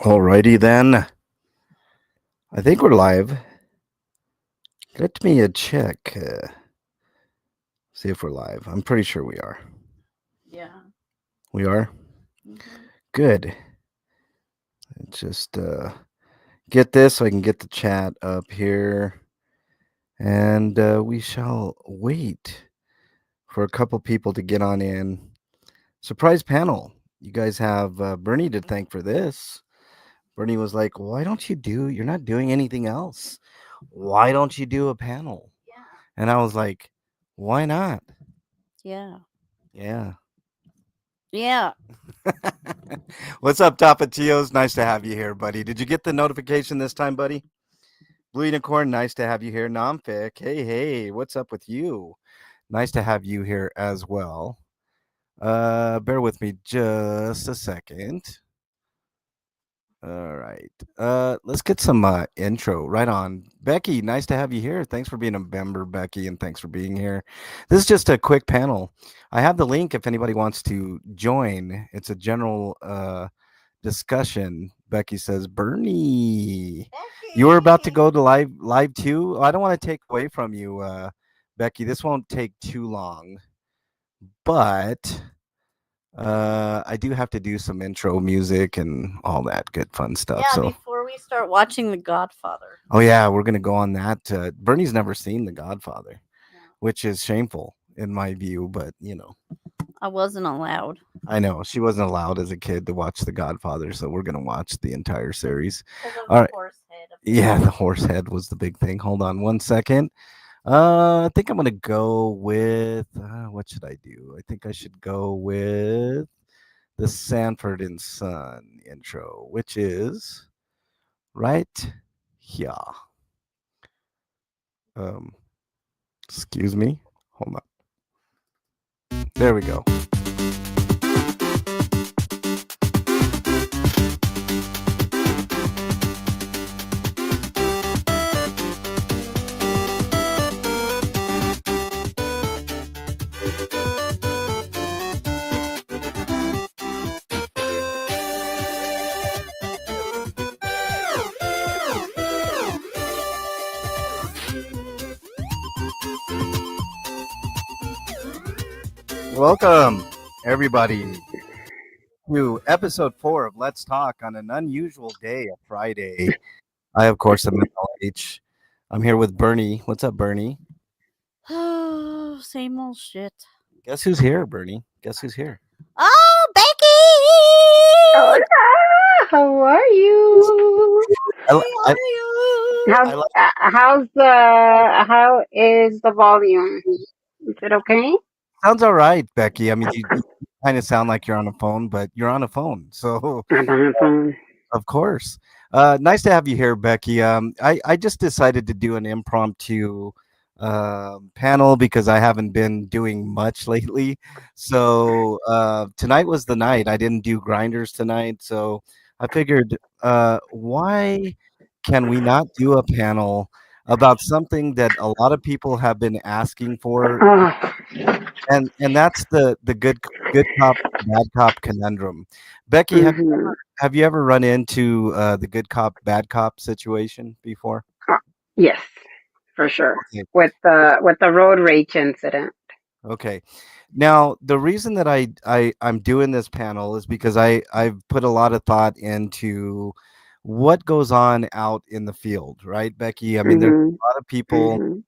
Alrighty then. I think we're live. Let me check. See if we're live. I'm pretty sure we are. Yeah. We are? Hmm. Good. Just get this so I can get the chat up here. And we shall wait for a couple people to get on in. Surprise panel. You guys have Bernie to thank for this. Bernie was like, why don't you do, you're not doing anything else. Why don't you do a panel? Yeah. And I was like, why not? Yeah. Yeah. Yeah. What's up, Tapatios? Nice to have you here, buddy. Did you get the notification this time, buddy? Blue Unicorn, nice to have you here. Namfik, hey, what's up with you? Nice to have you here as well. Bear with me just a second. All right. Let's get some intro right on. Becky, nice to have you here. Thanks for being a member, Becky, and thanks for being here. This is just a quick panel. I have the link if anybody wants to join. It's a general discussion. Becky says, Bernie, you were about to go to live too. I don't want to take away from you, Becky. This won't take too long, but I do have to do some intro music and all that good fun stuff. Yeah. So, Before we start watching The Godfather. oh yeah, we're gonna go on that. Bernie's never seen The Godfather, No, which is shameful in my view, but I wasn't allowed. I know she wasn't allowed as a kid to watch The Godfather, so we're gonna watch the entire series. Because of All the right. horse head. Yeah, the horse head was the big thing. Hold on one second. I think I'm gonna go with what should I do? I think I should go with the Sanford and Son intro, which is right here. Um, excuse me. Hold on. There we go. Welcome, everybody, to episode 4 of Let's Talk on an unusual day, a Friday. I, of course, am LH. I'm here with Bernie. What's up, Bernie? Oh, same old shit. Guess who's here, Bernie? Guess who's here? Oh, Hola, Becky! how are you? I, li- Hey, how I, are you? How's I like. how is the volume? Is it okay? Sounds all right, Becky. I mean, you kind of sound like you're on a phone, but you're on a phone, so I'm on the phone. of course. Nice to have you here, Becky. I just decided to do an impromptu panel because I haven't been doing much lately. So tonight was the night. I didn't do grinders tonight, so I figured, why can we not do a panel about something that a lot of people have been asking for, Oh, and that's the good cop bad cop conundrum. Becky, hmm have you ever run into the good cop bad cop situation before? yes, for sure. Okay. With the road rage incident. Okay. Now, the reason that I'm doing this panel is because I've put a lot of thought into what goes on out in the field, right, Becky? I mean, there's Hmm a lot of people hmm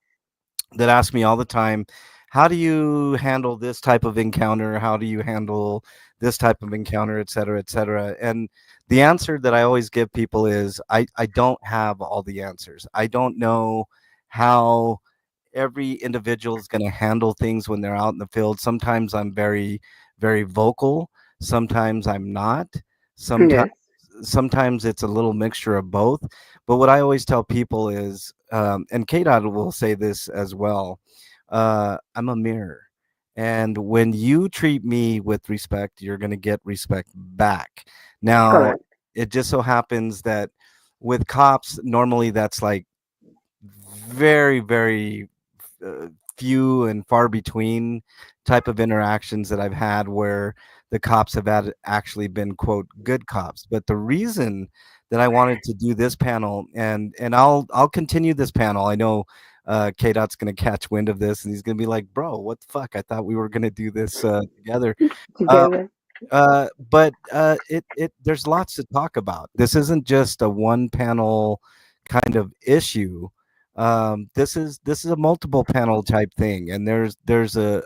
that ask me all the time, how do you handle this type of encounter? How do you handle this type of encounter, et cetera, et cetera? And the answer that I always give people is I don't have all the answers. I don't know how every individual is going to handle things when they're out in the field. Sometimes I'm very, very vocal. Sometimes I'm not. Sometimes Yes. sometimes it's a little mixture of both. But what I always tell people is, and KDOT will say this as well, I'm a mirror. And when you treat me with respect, you're going to get respect back. Now, Correct. it just so happens that with cops, normally that's like very, very uh, few and far between type of interactions that I've had where the cops have actually been quote good cops. But the reason that I wanted to do this panel, and I'll continue this panel. I know K Dot's gonna catch wind of this, and he's gonna be like, "Bro, what the fuck? I thought we were gonna do this together." Um, Together. but it there's lots to talk about. This isn't just a one panel kind of issue. This is a multiple panel type thing, and there's a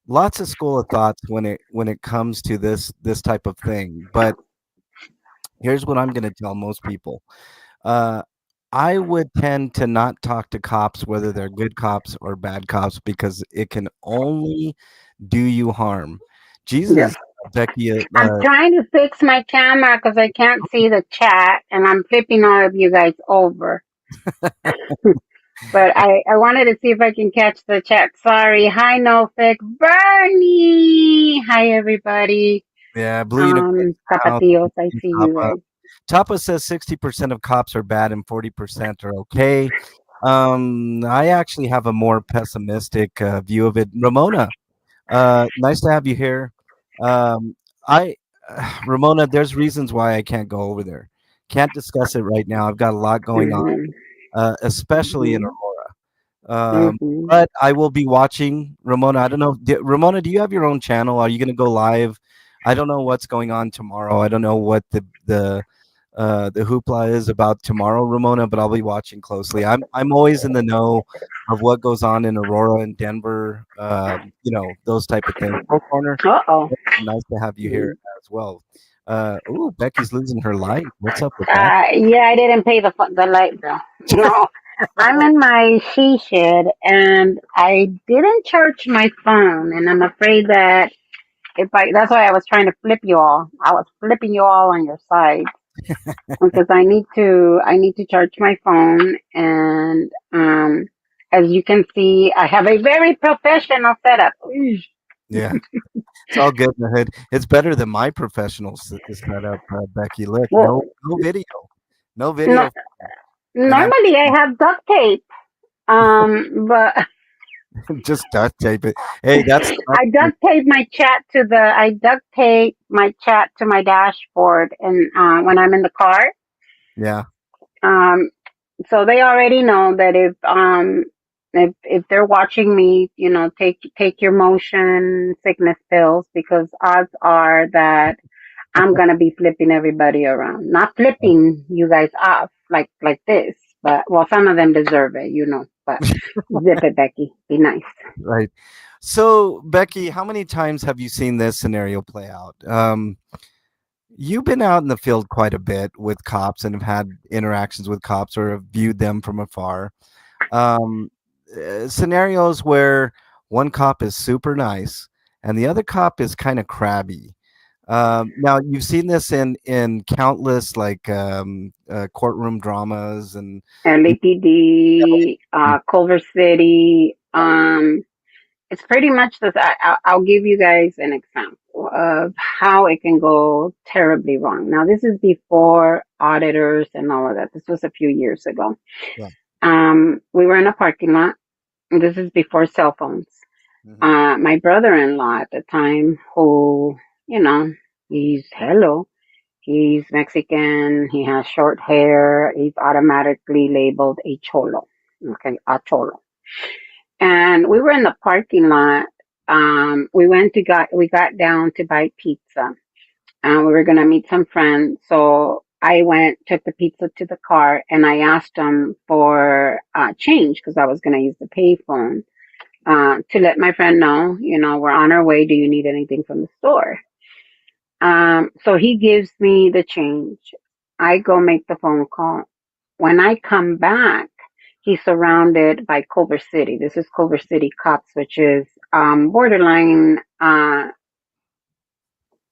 lots of school of thoughts when it comes to this type of thing. But here's what I'm going to tell most people. Uh, I would tend to not talk to cops whether they're good cops or bad cops because it can only do you harm. Yeah. Jesus, Becky, I'm trying to fix my camera because I can't see the chat, and I'm flipping all of you guys over. But I wanted to see if I can catch the chat. Sorry. Hi, Nofik. Bernie. Hi, everybody. yeah, Blue Unicorn. Tapatíos, I see you guys. Tapa says 60% of cops are bad and 40% are okay. I actually have a more pessimistic view of it. Ramona, nice to have you here. I, Ramona, there's reasons why I can't go over there. Can't discuss it right now. I've got a lot going on, especially in Aurora. But I will be watching. Ramona, I don't know. Ramona, do you have your own channel? Are you going to go live? I don't know what's going on tomorrow. I don't know what the hoopla is about tomorrow, Ramona, but I'll be watching closely. I'm always in the know of what goes on in Aurora and Denver. Those type of things. Four Corner, Uh-oh. nice to have you here as well. Becky's losing her light. What's up with that? Yeah, I didn't pay the light bill. No, I'm in my she shed, and I didn't charge my phone, and I'm afraid that that's why I was trying to flip you all. I was flipping you all on your side because I need to charge my phone, and as you can see, I have a very professional setup. Yeah, it's all good in the hood. It's better than my professional setup, Becky. Look, Well, no video, no no, video, and I'm normally I have duct tape, but just duct tape it. Hey, that's I duct tape my chat to my dashboard, and when I'm in the car, yeah. um, so they already know that if they're watching me, take your motion sickness pills because odds are that I'm gonna be flipping everybody around, not flipping you guys off like this, but well, some of them deserve it, but zip it, Becky, be nice. Right. So, Becky, how many times have you seen this scenario play out? You've been out in the field quite a bit with cops and have had interactions with cops or have viewed them from afar. Um, Scenarios where one cop is super nice and the other cop is kind of crabby. Now, you've seen this in countless courtroom dramas and LAPD, Culver City. It's pretty much this. I'll give you guys an example of how it can go terribly wrong. Now, this is before auditors and all of that. This was a few years ago. yeah. We were in a parking lot. This is before cell phones. My brother-in-law at the time, who, you know, he's Mexican. He has short hair. He's automatically labeled a cholo. Okay, a cholo. And we were in the parking lot. We got down to buy pizza. We were gonna meet some friends. So I took the pizza to the car, and I asked him for change because I was gonna use the payphone to let my friend know, we're on our way. Do you need anything from the store? So he gives me the change. I go make the phone call. When I come back, he's surrounded by Culver City. This is Culver City cops, which is borderline,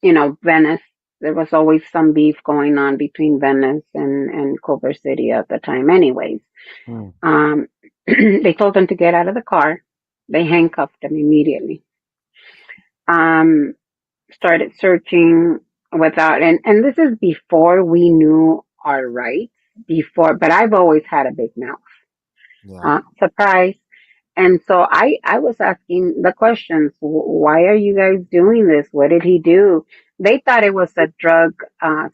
Venice. There was always some beef going on between Venice and Culver City at the time, anyways. Mm. They told him to get out of the car. They handcuffed him immediately. Started searching and this is before we knew our rights, but I've always had a big mouth. Yeah. Surprise. And so I was asking the questions. Why are you guys doing this? What did he do? They thought it was a drug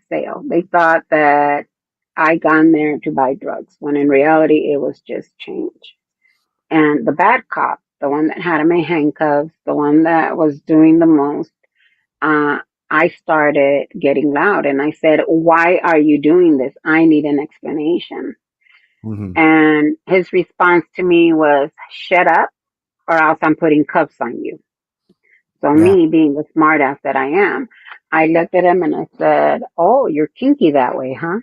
sale. They thought that I gone there to buy drugs, when in reality it was just change. And the bad cop, the one that had him in handcuffs, the one that was doing the most, uh, I started getting loud and I said, "Why are you doing this? I need an explanation." Hmm. And his response to me was, "Shut up, or else I'm putting cuffs on you." So Yeah. me, being the smartass that I am, I looked at him and I said, "Oh, you're kinky that way, huh?"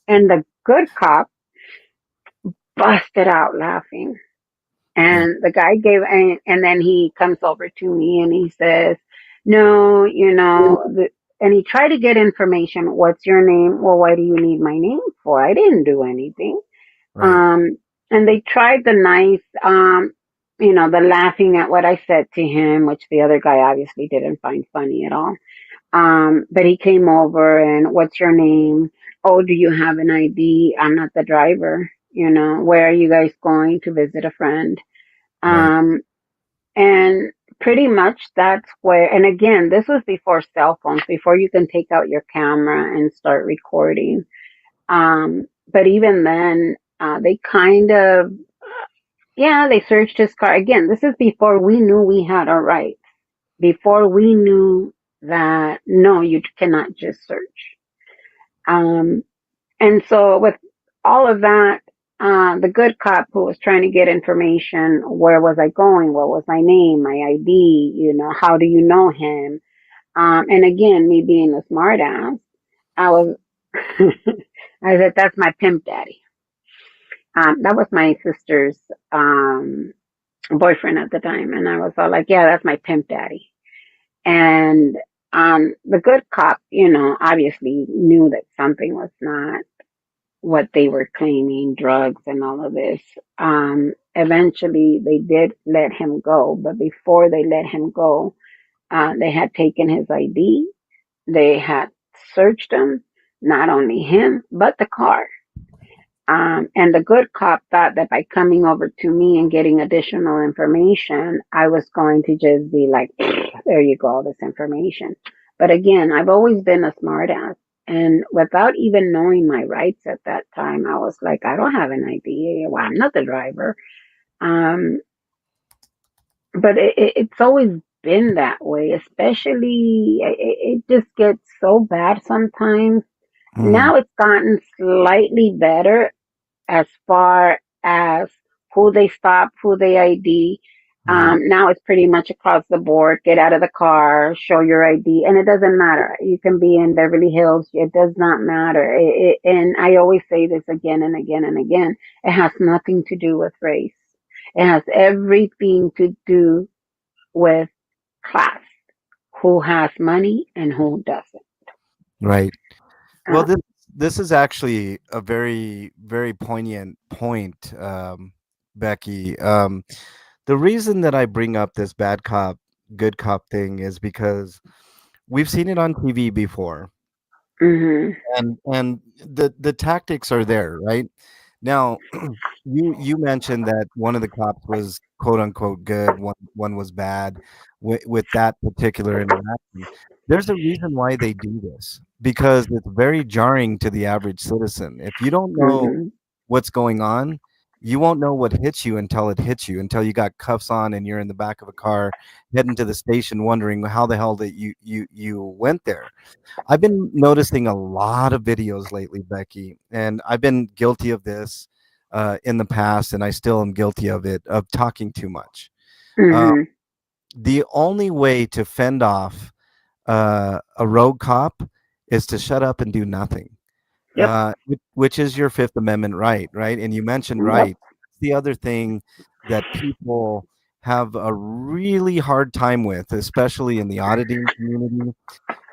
And the good cop busted out laughing. Yeah. And the guy and then he comes over to me and he says, "No, and he tried to get information. What's your name? Well, why do you need my name for? I didn't do anything." Right. Um, and they tried the nice, the laughing at what I said to him, which the other guy obviously didn't find funny at all. But he came over and, "What's your name? Oh, do you have an ID? I'm not the driver. Where are you guys going to visit a friend?" Right. Um, and pretty much that's where, and again, this was before cell phones, before you can take out your camera and start recording. But even then, they kind of, yeah, they searched his car. Again, this is before we knew we had our rights, before we knew that no, you cannot just search. Um, and so with all of that, the good cop who was trying to get information, where was I going? What was my name, my ID? How do you know him? And again, me being a smart ass, I was, I said, "That's my pimp daddy." That was my sister's boyfriend at the time. And I was all like, "Yeah, that's my pimp daddy." And the good cop, obviously knew that something was not what they were claiming, drugs and all of this. Eventually, they did let him go, but before they let him go, they had taken his ID, they had searched him, not only him, but the car. And the good cop thought that by coming over to me and getting additional information, I was going to just be like, "There you go, all this information." But again, I've always been a smartass. And without even knowing my rights at that time, I was like, "I don't have an idea. Well, I'm not the driver." Um, but it's always been that way, especially it just gets so bad sometimes. Hmm. Now it's gotten slightly better as far as who they stop, who they ID. Right. Now it's pretty much across the board. Get out of the car, show your ID, and it doesn't matter. You can be in Beverly Hills. It does not matter. And I always say this again and again and again. It has nothing to do with race. It has everything to do with class. Who has money and who doesn't. Right. Well, Uh, this is actually a very very poignant point, Becky. The reason that I bring up this bad cop good cop thing is because we've seen it on TV before, mhm, and the tactics are there, right? Now, you mentioned that one of the cops was quote unquote good, one was bad with that particular interaction. There's a reason why they do this because it's very jarring to the average citizen. If you don't know mhm, what's going on, you won't know what hits you until it hits you, until you got cuffs on and you're in the back of a car heading to the station wondering how the hell that you went there. I've been noticing a lot of videos lately, Becky, and I've been guilty of this in the past, and I still am guilty of it, of talking too much. Uh, mhm. the only way to fend off a rogue cop is to shut up and do nothing, Yep. which is your Fifth Amendment right, right? And you mentioned Yep. right. The other thing that people have a really hard time with, especially in the auditing community,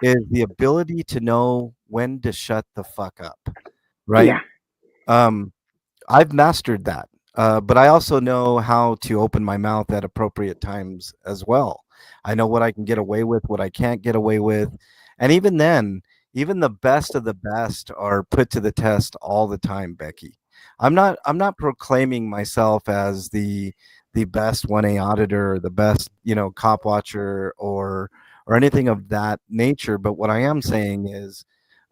is the ability to know when to shut the fuck up, right? Yeah. Um, I've mastered that, but I also know how to open my mouth at appropriate times as well. I know what I can get away with, what I can't get away with, and even then, even the best of the best are put to the test all the time, Becky. I'm not proclaiming myself as the best 1A auditor, or the best, cop watcher, or anything of that nature. But what I am saying is,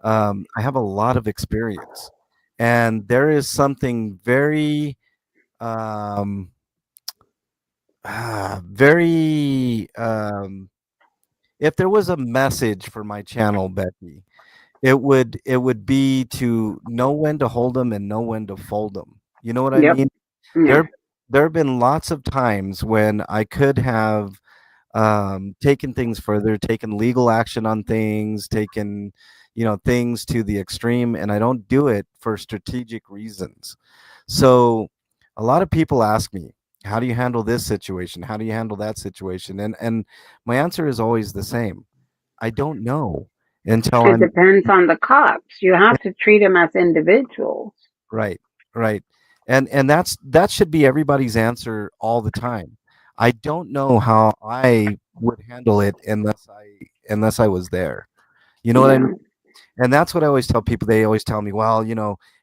I have a lot of experience, and there is something very, um, very, if there was a message for my channel, Becky, it would be to know when to hold them and know when to fold them. You know what I Yep. mean? Yeah. There there have been lots of times when I could have taken things further, taken legal action on things, taken things to the extreme, and I don't do it for strategic reasons. So a lot of people ask me, how do you handle this situation? How do you handle that situation? And my answer is always the same. I don't know until It I'm depends on the cops. You have to treat them as individuals. right, right. And that should be everybody's answer all the time. I don't know how I would handle it unless I was there. You know what I mean? Yeah. And that's what I always tell people. They always tell me, well,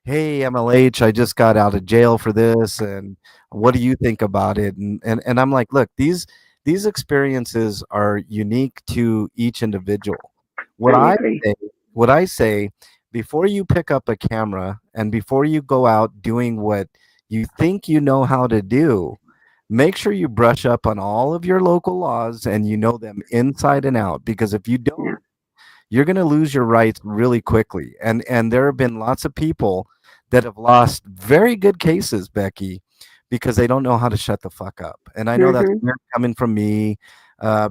hey, MLH, I just got out of jail for this, and what do you think about it? And I'm like, look, these experiences are unique to each individual. What I I agree. say, what I say, before you pick up a camera and before you go out doing what you think you know how to do, make sure you brush up on all of your local laws and you know them inside and out. Because if you Yeah. don't, you're going to lose your rights really quickly. And there have been lots of people that have lost very good cases, Becky, because they don't know how to shut the fuck up. And I know that's Mhm. weird coming from me,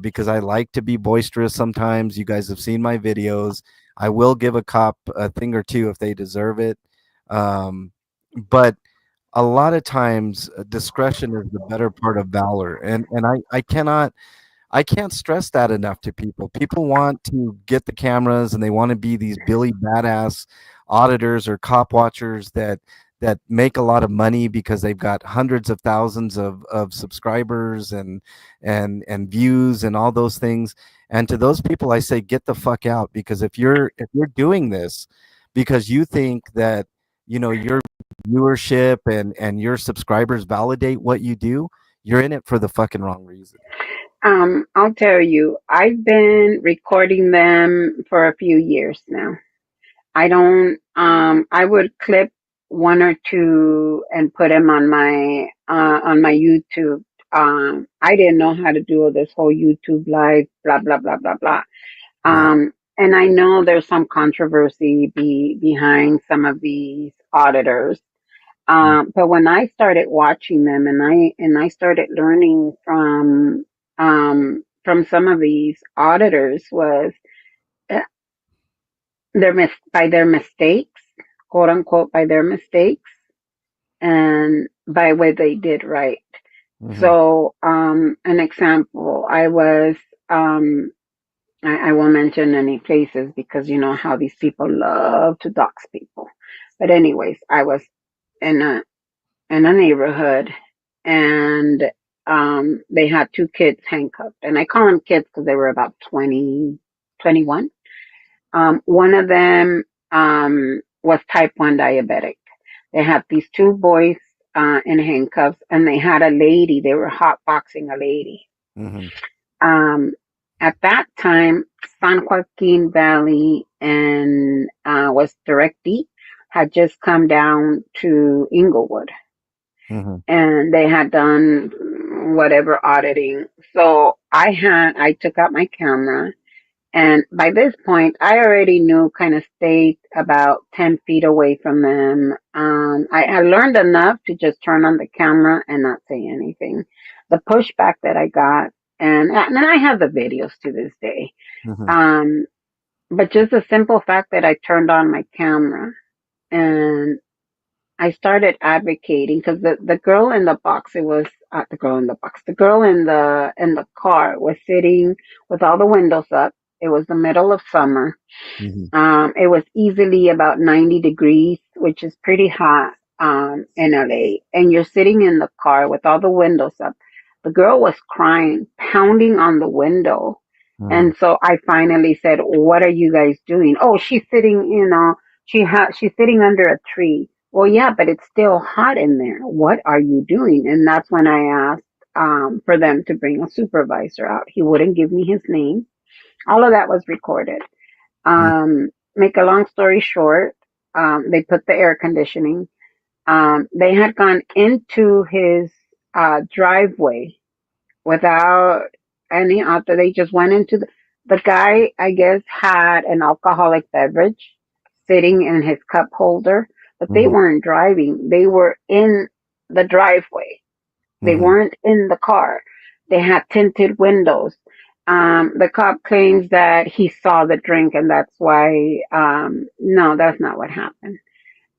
because I like to be boisterous sometimes. You guys have seen my videos. I will give a cop a thing or two if they deserve it. But a lot of times, discretion is the better part of valor. And I can't stress that enough to people. People want to get the cameras and they want to be these Billy badass auditors or cop watchers that make a lot of money because they've got hundreds of thousands of subscribers and views and all those things. And to those people I say, get the fuck out, because if you're doing this because you think that your viewership and your subscribers validate what you do, you're in it for the fucking wrong reason. I'll tell you, I've been recording them for a few years now. I don't, I would clip one or two and put them on my YouTube. I didn't know how to do this whole YouTube live, blah, blah, blah, blah, blah. Yeah. And I know there's some controversy behind some of these auditors. Mm, But when I started watching them and I started learning from some of these auditors was uh, by their mistakes, quote unquote, by their mistakes and by what they did right. mhm, So, an example, um, I won't mention any places because you know how these people love to dox people. But anyways, I was in a neighborhood and they had two kids handcuffed. And I call them kids because they were about 20, 21. One of them was type 1 diabetic. They had these two boys in handcuffs and they had a lady. They were hotboxing a lady. mhm, Um, at that time, San Joaquin Valley and was Directy had just come down to Inglewood mhm, and they had done whatever auditing. So I took out my camera and by this point I already knew kind of stayed about 10 feet away from them. I learned enough to just turn on the camera and not say anything. The pushback that I got, and I have the videos to this day. mhm, Um, but just the simple fact that I turned on my camera and I started advocating because the girl in the box, it was the girl in the box, the girl in the car was sitting with all the windows up. It was the middle of summer. mhm, It was easily about 90 degrees, which is pretty hot in LA. And you're sitting in the car with all the windows up. The girl was crying, pounding on the window. mhm, And so I finally said, "What are you guys doing?" "Oh, she's sitting, she's sitting under a tree." Well, yeah, but it's still hot in there. What are you doing? And that's when I asked for them to bring a supervisor out. He wouldn't give me his name. All of that was recorded. Mm, Make a long story short, they put the air conditioning. They had gone into his driveway without any author. They just went into the guy, I guess, had an alcoholic beverage sitting in his cup holder, but they mhm, weren't driving. They were in the driveway. They mhm, weren't in the car. They had tinted windows. The cop claims that he saw the drink and that's why, no, that's not what happened.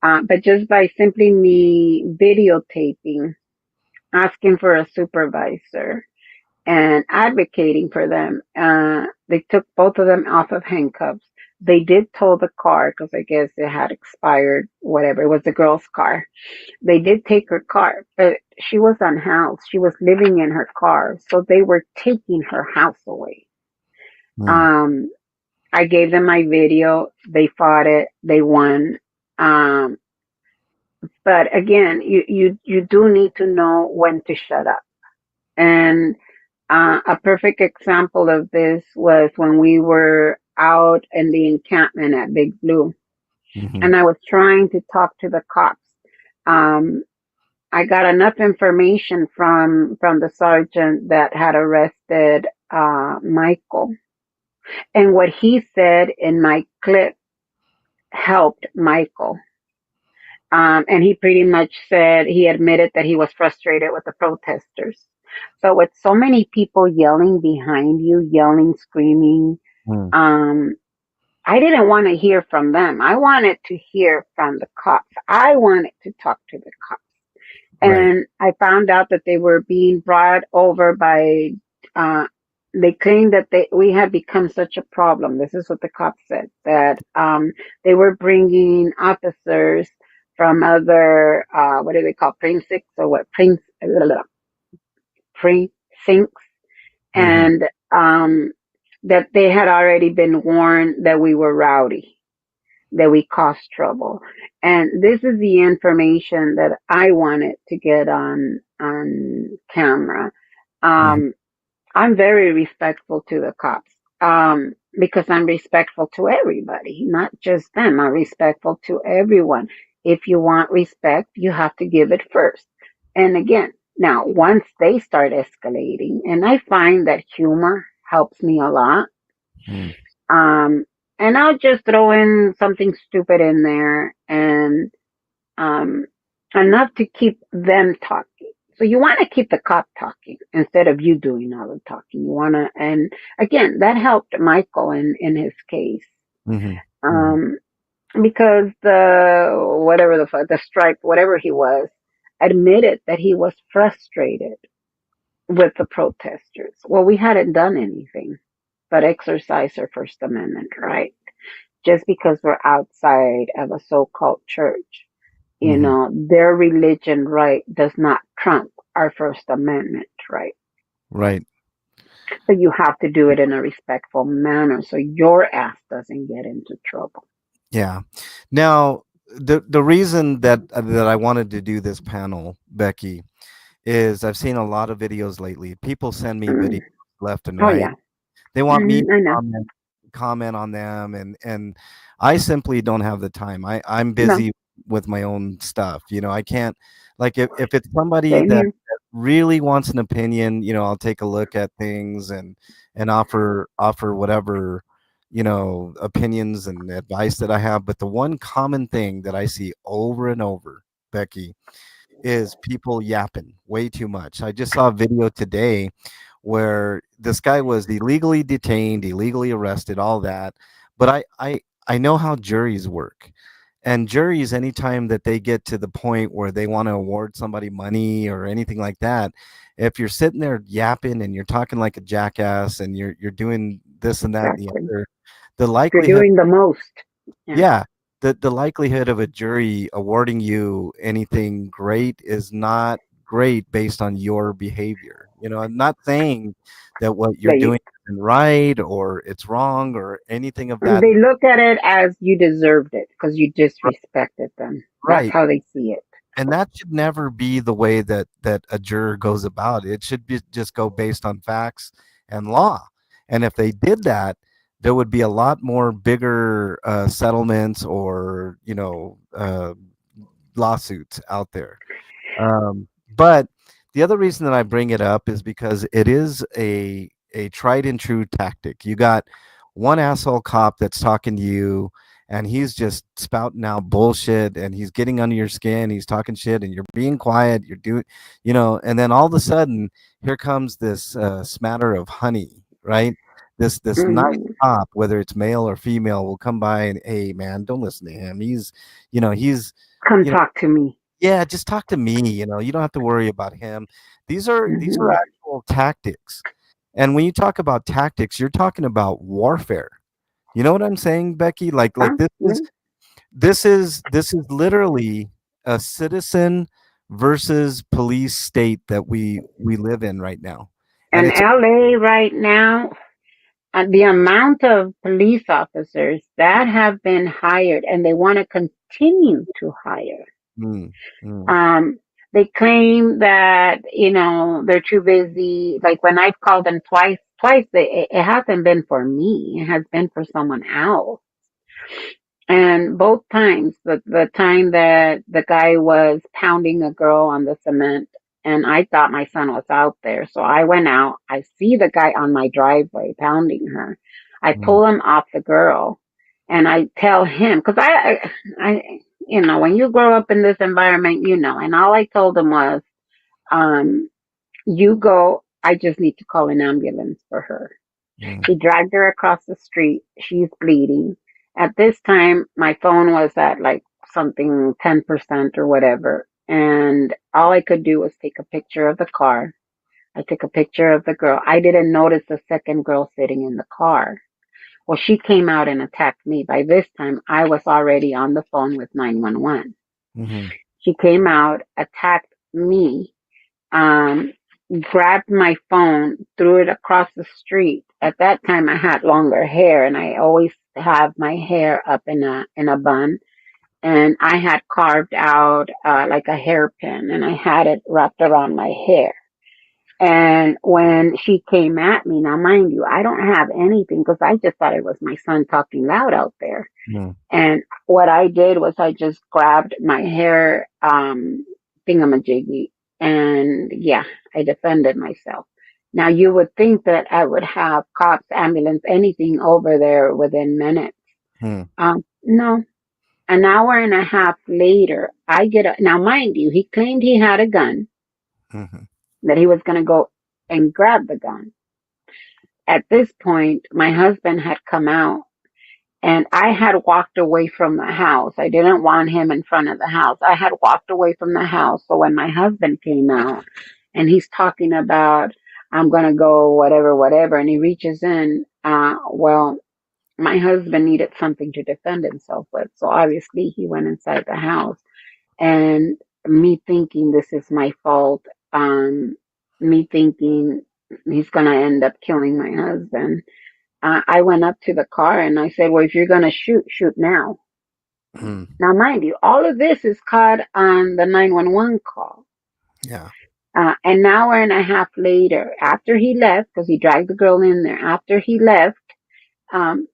But just by simply me videotaping, asking for a supervisor, and advocating for them. They took both of them off of handcuffs. They did tow the car because I guess it had expired, whatever. It was the girl's car. They did take her car, but she was unhoused. She was living in her car. So they were taking her house away. mm, Um, I gave them my video. They fought it. They won. Um, but again, you do need to know when to shut up. And a perfect example of this was when we were out in the encampment at Big Blue, mhm, and I was trying to talk to the cops. Um, I got enough information from the sergeant that had arrested Michael, and what he said in my clip helped Michael. And he pretty much said he admitted that he was frustrated with the protesters. So with so many people yelling behind you, yelling, screaming, mm, um, I didn't want to hear from them. I wanted to hear from the cops. I wanted to talk to the cops. right. And I found out that they were being brought over by, uh, they claimed that we had become such a problem. This is what the cops said, that they were bringing officers from other, what do they call, precincts or what, precincts, Mhm, and that they had already been warned that we were rowdy, that we caused trouble. And this is the information that I wanted to get on camera. mhm, Um, I'm very respectful to the cops. Because I'm respectful to everybody, not just them. I'm respectful to everyone. If you want respect, you have to give it first. And again, now once they start escalating, and I find that humor helps me a lot. mm, Um, and I'll just throw in something stupid in there and um, enough to keep them talking. So you want to keep the cop talking instead of you doing all the talking. You want to, and again, that helped Michael in his case. mhm, mhm, Um, because the stripe, whatever he was, admitted that he was frustrated with the protesters. Well, we hadn't done anything but exercise our First Amendment right. Just because we're outside of a so-called church, mhm, their religion right does not trump our First Amendment right. right. So you have to do it in a respectful manner so your ass doesn't get into trouble. Yeah. Now, the reason that I wanted to do this panel, Becky, is I've seen a lot of videos lately. People send me videos Mm. left and Oh right. yeah. They want me to I know. comment on them, and I simply don't have the time. I'm No, busy with my own stuff. I can't, like, if it's somebody same that here. really wants an opinion, I'll take a look at things and offer whatever, opinions and advice that I have. But the one common thing that I see over and over, Becky, is people yapping way too much. I just saw a video today where this guy was illegally detained, illegally arrested, all that. But I know how juries work. And juries, anytime that they get to the point where they want to award somebody money or anything like that, if you're sitting there yapping and you're talking like a jackass and you're doing this and that and the Exactly. other, the You're likelihood, doing the most. Yeah. yeah, the likelihood of a jury awarding you anything great is not great based on your behavior. I'm not saying that what you're That you, doing isn't right or it's wrong or anything of that. they look at it as you deserved it because you disrespected them. That's Right. how they see it. And that should never be the way that a juror goes about it. It should be just go based on facts and law. And if they did that, there would be a lot more bigger settlements or lawsuits out there. But the other reason that I bring it up is because it is a tried and true tactic. You got one asshole cop that's talking to you and he's just spouting out bullshit and he's getting under your skin, he's talking shit and you're being quiet, you're doing, and then all of a sudden here comes this smatter of honey, right? This nice Hmm. cop, whether it's male or female, will come by and, hey man, don't listen to him. He's Come you know talk to me. yeah, just talk to me, you don't have to worry about him. These are Hmm. actual tactics. And when you talk about tactics, you're talking about warfare. You know what I'm saying, Becky? Like Yeah, this yeah. is this is literally a citizen versus police state that we live in right now. And And it's LA right now, the amount of police officers that have been hired and they want to continue to hire. mm, mm, Um, they claim that, they're too busy. Like when I've called them twice, it hasn't been for me. It has been for someone else. And both times, the time that the guy was pounding a girl on the cement, and I thought my son was out there. So I went out. I see the guy on my driveway pounding her. I mm, pull him off the girl and I tell him, because when you grow up in this environment, and all I told him was, um, you go, I just need to call an ambulance for her. mm, He dragged her across the street. She's bleeding. At this time, my phone was at like something 10% or whatever. And all I could do was take a picture of the car. I took a picture of the girl. I didn't notice the second girl sitting in the car. Well, she came out and attacked me. By this time, I was already on the phone with 911. mhm, She came out, attacked me, um, grabbed my phone, threw it across the street. At that time, I had longer hair, and I always have my hair up in a bun. And I had carved out like a hairpin, and I had it wrapped around my hair. And when she came at me, now mind you, I don't have anything because I just thought it was my son talking loud out there. mm, And what I did was I just grabbed my hair thingamajiggy and yeah, I defended myself. Now you would think that I would have cops, ambulance, anything over there within minutes. mm, No. An hour and a half later, now mind you, he claimed he had a gun, mhm, that he was going to go and grab the gun. At this point, my husband had come out and I had walked away from the house. I didn't want him in front of the house. I had walked away from the house. So when my husband came out and he's talking about, I'm going to go, whatever, whatever, and he reaches in, well, my husband needed something to defend himself with. So obviously he went inside the house and me thinking this is my fault, me thinking he's going to end up killing my husband. I went up to the car and I said, well, if you're going to shoot, shoot now. mm, Now, mind you, all of this is caught on the 911 call. yeah. An hour and a half later, after he left, because he dragged the girl in there, after he left, um,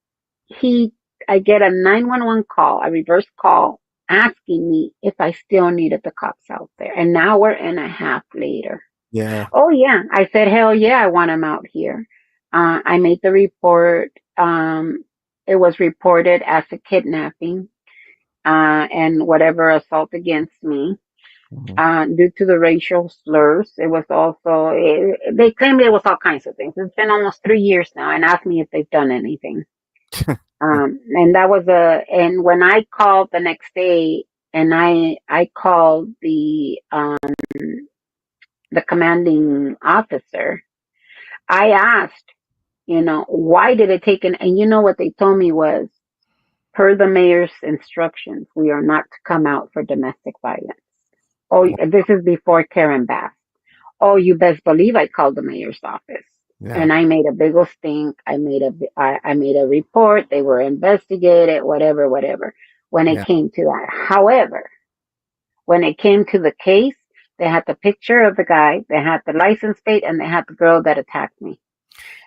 he, I get a 911 call, a reverse call, asking me if I still needed the cops out there. An hour and a half later. Yeah. Oh yeah. I said, hell yeah, I want him out here. I made the report. It was reported as a kidnapping, and whatever assault against me, Mhm. due to the racial slurs. It was also, they claimed it was all kinds of things. It's been almost 3 years now and asked me if they've done anything. And that was and when I called the next day and I called the commanding officer, I asked, why did it take and you know what they told me was, per the mayor's instructions, we are not to come out for domestic violence. Oh, this is before Karen Bass. Oh, you best believe I called the mayor's office. Yeah. And I made a big old stink. I made a report. They were investigated, whatever, whatever. When it Yeah. came to that, however, when it came to the case, they had the picture of the guy, they had the license plate, and they had the girl that attacked me.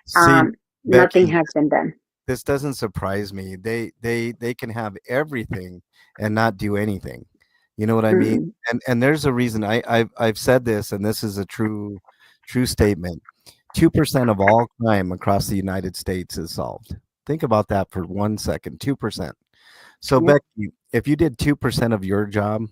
See, Um, Nothing Becky, has been done. this doesn't surprise me. They can have everything and not do anything. You know what I mean? Mm-mm. And there's a reason. I've said this, and this is a true statement. 2% of all crime across the United States is solved. Think about that for 1 second. 2%. So Yep. Becky, if you did 2% of your job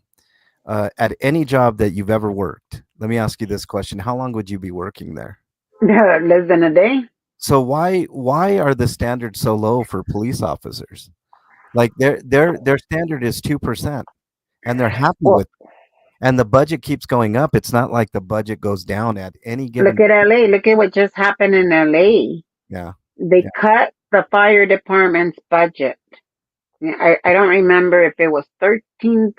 at any job that you've ever worked, let me ask you this question: how long would you be working there? Less than a day. So why are the standards so low for police officers? Like their standard is 2%, and they're happy Well, with it. And the budget keeps going up. It's not like the budget goes down at any look given. at LA. Look at what just happened in LA. Yeah, They yeah, cut the fire department's budget. Yeah, I don't remember if it was 13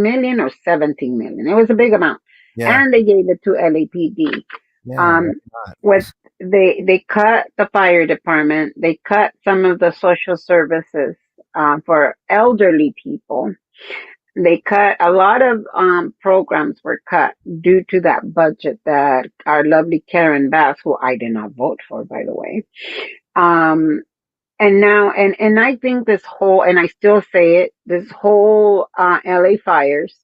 million or 17 million. It was a big amount. yeah, And they gave it to LAPD. yeah. Why Um, not? with they cut the fire department. They cut some of the social services, for elderly people. They cut a lot of, programs were cut due to that budget that our lovely Karen Bass, who I did not vote for, by the way, um, and now, and I think this whole, and I still say it, this whole, LA fires,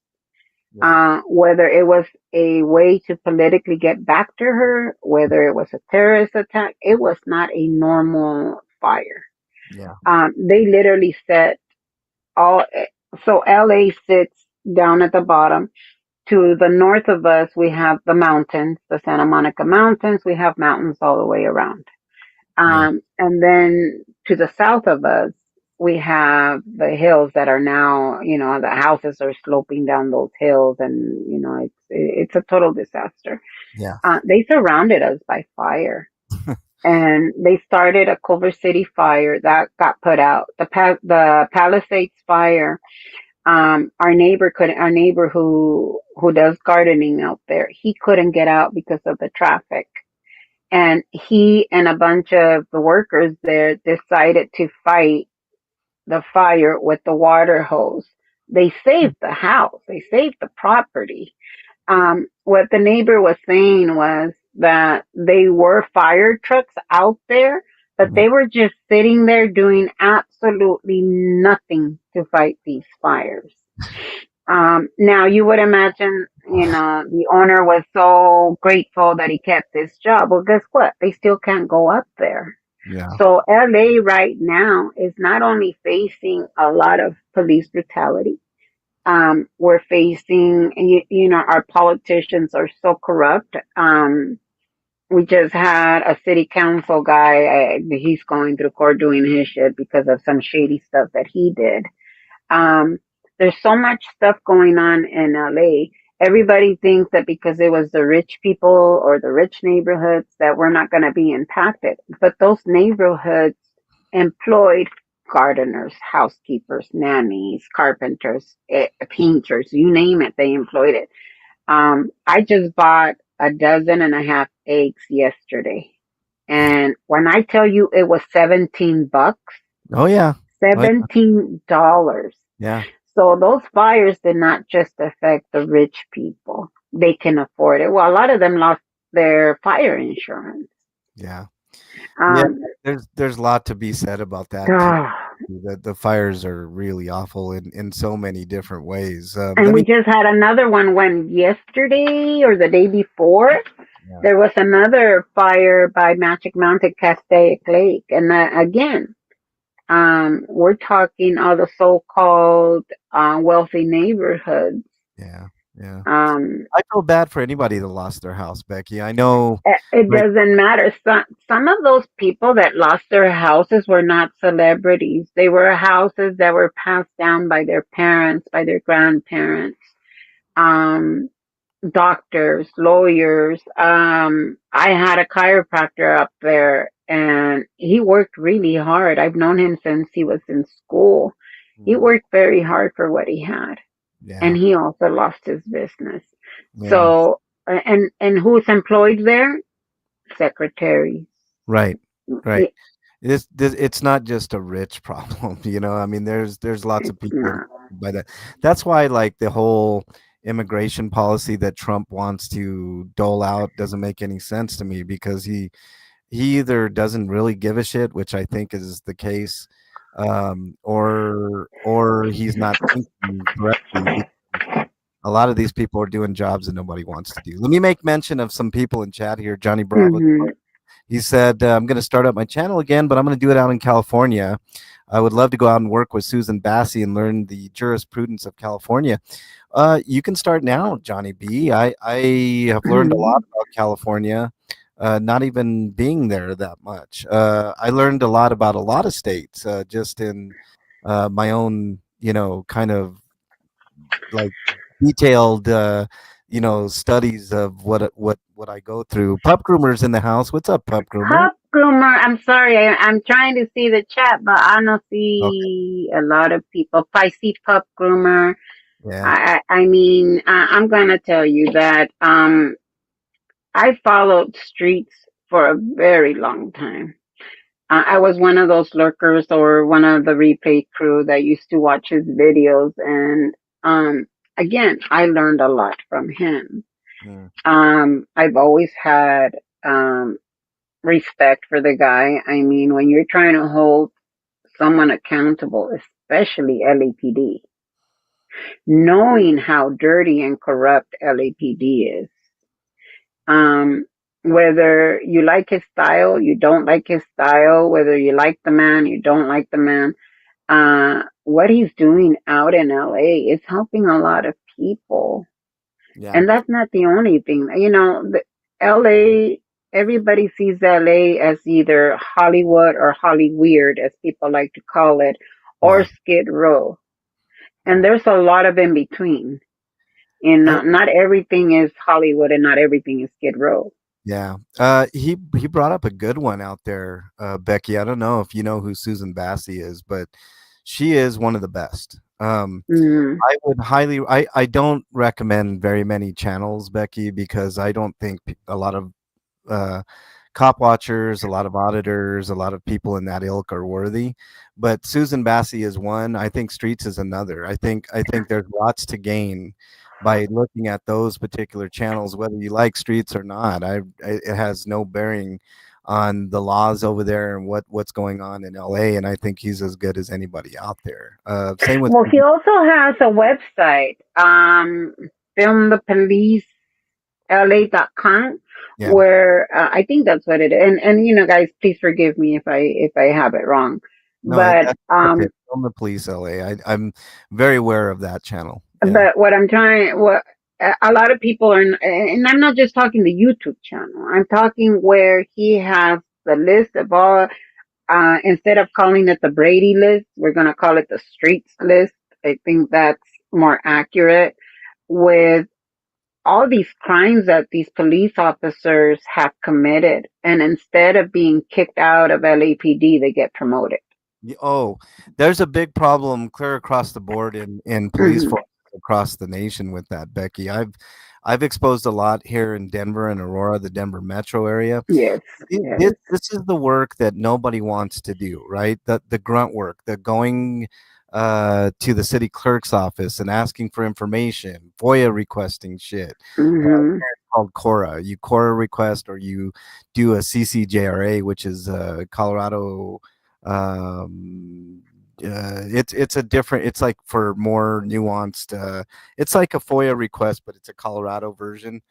Yeah, whether it was a way to politically get back to her, whether it was a terrorist attack, it was not a normal fire. yeah, They literally set all, so LA sits down at the bottom. To the north of us, we have the mountains, the Santa Monica Mountains. We have mountains all the way around. yeah, And then to the south of us, we have the hills that are now, the houses are sloping down those hills, and it's a total disaster. yeah, They surrounded us by fire, and they started a Culver City fire that got put out. The Palisades fire. Our neighbor who does gardening out there, he couldn't get out because of the traffic. And he and a bunch of the workers there decided to fight the fire with the water hose. They saved the house. They saved the property. What the neighbor was saying was that they were fire trucks out there, but mhm, they were just sitting there doing absolutely nothing to fight these fires. Now you would imagine, the owner was so grateful that he kept his job. Well, guess what? They still can't go up there. yeah, So LA right now is not only facing a lot of police brutality, we're facing, our politicians are so corrupt. We just had a city council guy, he's going through court doing his shit because of some shady stuff that he did. Um, there's so much stuff going on in LA. Everybody thinks that because it was the rich people or the rich neighborhoods that we're not going to be impacted. But those neighborhoods employed gardeners, housekeepers, nannies, carpenters, painters, you name it, they employed it. I just bought a dozen and a half eggs yesterday. And when I tell you it was $17, oh yeah, oh yeah, $17. yeah, So those fires did not just affect the rich people. They can afford it. Well, a lot of them lost their fire insurance. yeah, yeah. Um, There's a lot to be said about that too. The fires are really awful in so many different ways. and Let we me. just had another one when yesterday or the day before, Yeah, there was another fire by Magic Mountain Castaic Lake. And again, we're talking all the so-called, wealthy neighborhoods. yeah, yeah. Um, I feel bad for anybody that lost their house, Becky. I know, it like, doesn't matter. Some of those people that lost their houses were not celebrities. They were houses that were passed down by their parents, by their grandparents, um, doctors, lawyers. I had a chiropractor up there, and he worked really hard. I've known him since he was in school. He mm, worked very hard for what he had, and yeah, he also lost his business. yeah, So And who's employed there? Secretaries. Right, right. It, It's not just a rich problem, I mean, there's lots of it's people not. impacted by that. That's why, like, the whole immigration policy that Trump wants to dole out doesn't make any sense to me, because he either doesn't really give a shit, which I think is the case, or he's not thinking correctly, because a lot of these people are doing jobs that nobody wants to do. Let me make mention of some people in chat here. Johnny Bravo. Hmm. He said, I'm going to start up my channel again, but I'm going to do it out in California. I would love to go out and work with Susan Bassey and learn the jurisprudence of California. You can start now, Johnny B. I have learned a lot Hmm. about California, not even being there that much. I learned a lot about a lot of states, just in my own, kind of like detailed, studies of what I go through. Pup Groomer's in the house. What's up, Pup Groomer? Pup groomer. I'm sorry. I'm trying to see the chat, but I don't Okay, see a lot of people. I see pup groomer. yeah, I mean, I'm gonna tell you that I followed streets for a very long time. I was one of those lurkers or one of the replay crew that used to watch his videos, and again, I learned a lot from him. mm, I've always had respect for the guy. I mean, when you're trying to hold someone accountable, especially LAPD, knowing how dirty and corrupt LAPD is, um, whether you like his style, you don't like his style, whether you like the man, you don't like the man, what he's doing out in LA is helping a lot of people. yeah, And that's not the only thing. LA, everybody sees LA as either Hollywood or Holly Weird, as people like to call it, or yeah. Skid Row. And there's a lot of in between. And I, not everything is Hollywood and not everything is Skid Row. yeah. He brought up a good one out there, Becky. I don't know if you know who Susan Bassey is, but she is one of the best. Mm, I would highly. I don't recommend very many channels, Becky, because I don't think a lot of uh, cop watchers, a lot of auditors, a lot of people in that ilk are worthy. But Susan Bassey is one. I think Streets is another. I think there's lots to gain by looking at those particular channels, whether you like Streets or not. It has no bearing on the laws over there and what's going on in LA. And I think he's as good as anybody out there. Same with well, he also has a website, filmthepolice.la.com, yeah. where I think that's what it is. And guys, please forgive me if I have it wrong. No, But that's okay. Film the Police LA. I'm very aware of that channel. Yeah. but what I'm trying, what a lot of people are, and I'm not just talking the YouTube channel. I'm talking where he has the list of all. Instead of calling it the Brady list, we're gonna call it the Streets list. I think that's more accurate, with all these crimes that these police officers have committed, and instead of being kicked out of LAPD, they get promoted. Oh, there's a big problem clear across the board in police Hmm. forces across the nation with that, Becky. I've exposed a lot here in Denver and Aurora, the Denver metro area. Yes, This yes. this is the work that nobody wants to do, right? The grunt work, the going to the city clerk's office and asking for information, FOIA requesting shit. Hmm. It's called Cora. You Cora request, or you do a CCJRA, which is Colorado. It's a different. It's like for more nuanced. It's like a FOIA request, but it's a Colorado version.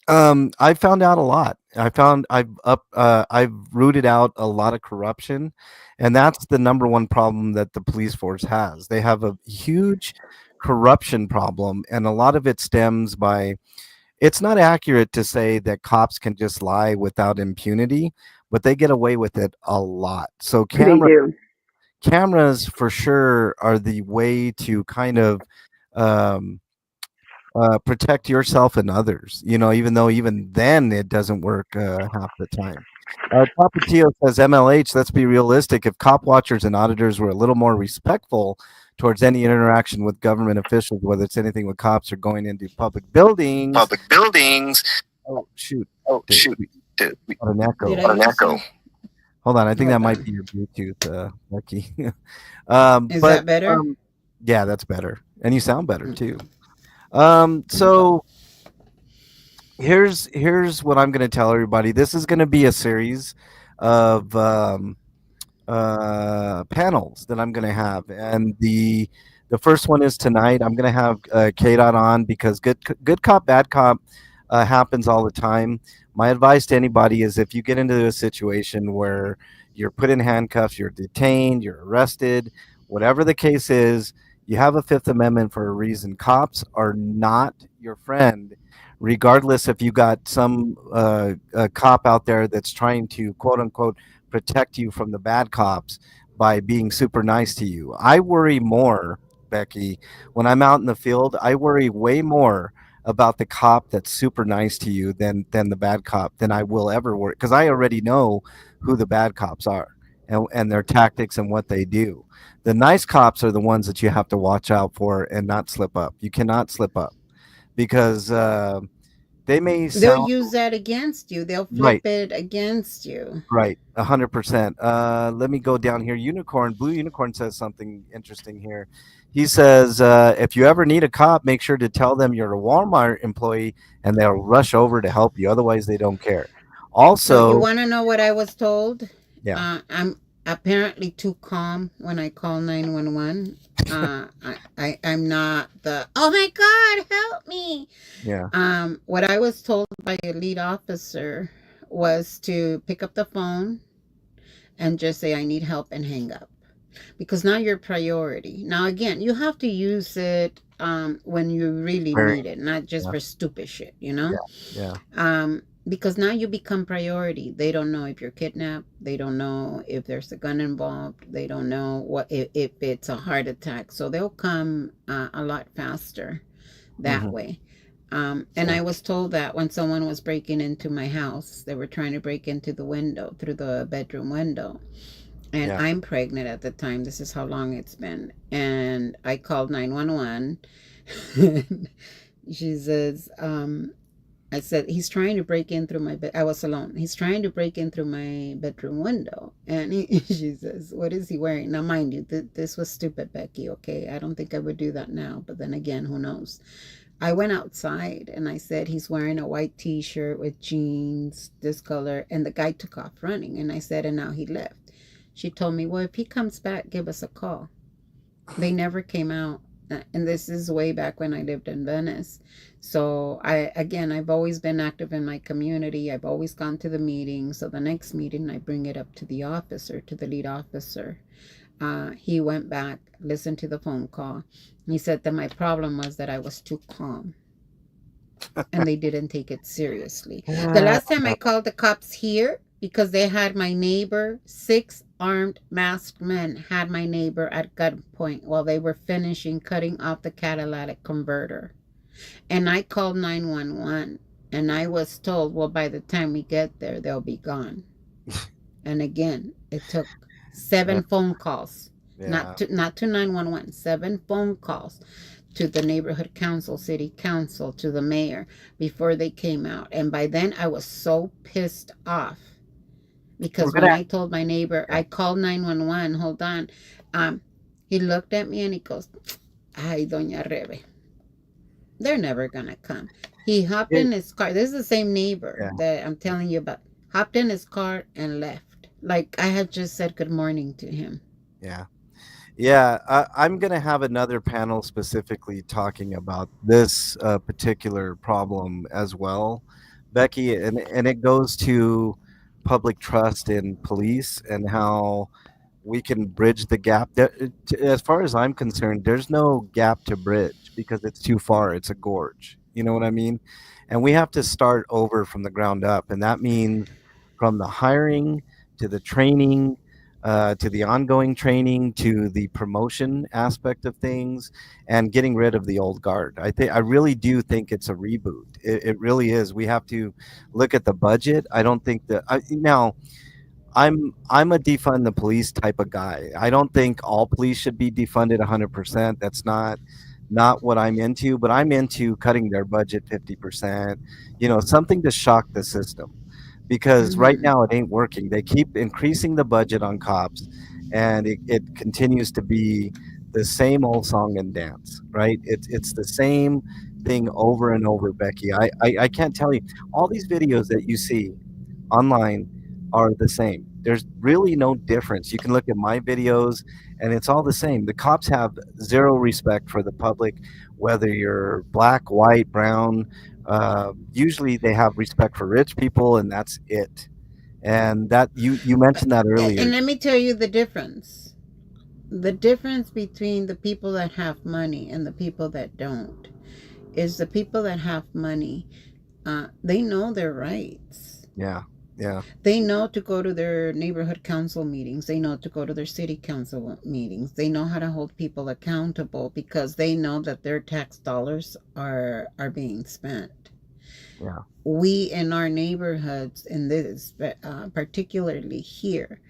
I found out a lot. I've rooted out a lot of corruption, and that's the number one problem that the police force has. They have a huge corruption problem, and a lot of it stems by. It's not accurate to say that cops can just lie without impunity, but they get away with it a lot. So They do. cameras for sure are the way to kind of um, protect yourself and others. Even though even then it doesn't work half the time. Tapatio says MLH, let's be realistic. If cop watchers and auditors were a little more respectful towards any interaction with government officials, whether it's anything with cops or going into public buildings. Public buildings. Oh, shoot. Oh Dude, shoot! we got an Did echo. I What an lose echo. you? Hold on. I think that Hold might on. be your Bluetooth, Becky. Is But that better? yeah, that's better. And you sound better too. Okay. So here's what I'm going to tell everybody. This is going to be a series of panels that I'm going to have, and the first one is tonight. I'm going to have K Dot on because good cop bad cop happens all the time. My advice to anybody is if you get into a situation where you're put in handcuffs, you're detained, you're arrested, whatever the case is, you have a Fifth Amendment for a reason. Cops are not your friend, regardless if you got some a cop out there that's trying to quote unquote protect you from the bad cops by being super nice to you. I worry more, Becky, when I'm out in the field. I worry way more about the cop that's super nice to you than the bad cop than I will ever worry, because I already know who the bad cops are and their tactics and what they do. The nice cops are the ones that you have to watch out for and not slip up. You cannot slip up because they may They'll sound use that against you. They'll right. flip it against you. Right, 100%. Let me go down here. Blue Unicorn says something interesting here. He says, if you ever need a cop, make sure to tell them you're a Walmart employee and they'll rush over to help you. Otherwise, they don't care. So you Also, want to know what I was told? yeah, I'm apparently too calm when I call 911. I'm not the oh my god help me. yeah, What I was told by a lead officer was to pick up the phone and just say I need help and hang up, because now you're priority. Now again, you have to use it when you really very, need it, not just yeah, for stupid shit, you know. yeah, yeah. Because now you become priority. They don't know if you're kidnapped. They don't know if there's a gun involved. They don't know what if it's a heart attack. So they'll come a lot faster that Hmm. way. And I was told that when someone was breaking into my house, they were trying to break into the window, through the bedroom window. And Yeah. I'm pregnant at the time. This is how long it's been. And I called 911. She says, I said, he's trying to break in through my bed. I was alone. He's trying to break in through my bedroom window. And she says, what is he wearing? Now, mind you, this was stupid, Becky, okay? I don't think I would do that now. But then again, who knows? I went outside and I said, he's wearing a white t-shirt with jeans, this color. And the guy took off running. And I said, and now he left. She told me, well, if he comes back, give us a call. They never came out. And this is way back when I lived in Venice. So I've always been active in my community. I've always gone to the meeting. So the next meeting, I bring it up to the officer, to the lead officer. He went back, listened to the phone call. He said that my problem was that I was too calm and they didn't take it seriously. The last time I called the cops here, because they had my neighbor, 6 armed masked men had my neighbor at gunpoint while they were finishing cutting off the catalytic converter. And I called 911 and I was told, well, by the time we get there, they'll be gone. And again, it took 7 phone calls, Yeah. not to 911, 7 phone calls to the neighborhood council, city council, to the mayor before they came out. And by then I was so pissed off because when I told my neighbor, I called 911, hold on, he looked at me and he goes, ay, Doña Rebe, they're never gonna come. He hopped in his car. This is the same neighbor that I'm telling you about. Hopped in his car and left. Like I had just said good morning to him. Yeah. Yeah, I'm going to have another panel specifically talking about this particular problem as well, Becky, and it goes to public trust in police and how we can bridge the gap. As far as I'm concerned, there's no gap to bridge because it's too far. It's a gorge. You know what I mean? And we have to start over from the ground up, and that means from the hiring to the training to the ongoing training, to the promotion aspect of things, and getting rid of the old guard. I really do think it's a reboot. It really is. We have to look at the budget. I don't think that now I'm a defund the police type of guy. I don't think all police should be defunded 100%. That's not what I'm into, but I'm into cutting their budget 50%, something to shock the system. Because right Hmm. now it ain't working. They keep increasing the budget on cops, and it continues to be the same old song and dance, right? It's the same thing over and over, Becky. I can't tell you, all these videos that you see online are the same. There's really no difference. You can look at my videos and it's all the same. The cops have zero respect for the public, whether you're black, white, brown. Usually they have respect for rich people, and that's it. And that you mentioned that And earlier. let me tell you the difference. The difference between the people that have money and the people that don't is the people that have money, they know their rights. Yeah, yeah, They know to go to their neighborhood council meetings. They know to go to their city council meetings. They know how to hold people accountable because they know that their tax dollars are being spent. yeah, We in our neighborhoods, in this particularly here,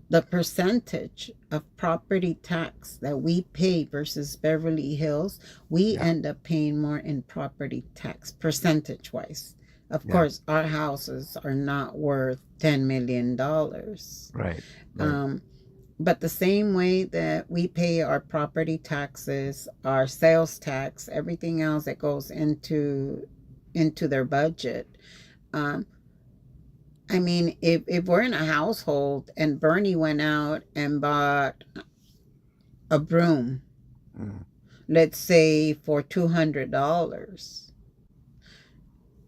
the percentage of property tax that we pay versus Beverly Hills, we yeah, end up paying more in property tax percentage wise. Of yeah. course, our houses are not worth $10 million. Right, right. Um, but the same way that we pay our property taxes, our sales tax, everything else that goes into their budget. Um, I mean, if we're in a household and Bernie went out and bought a broom, Mm, let's say for $200,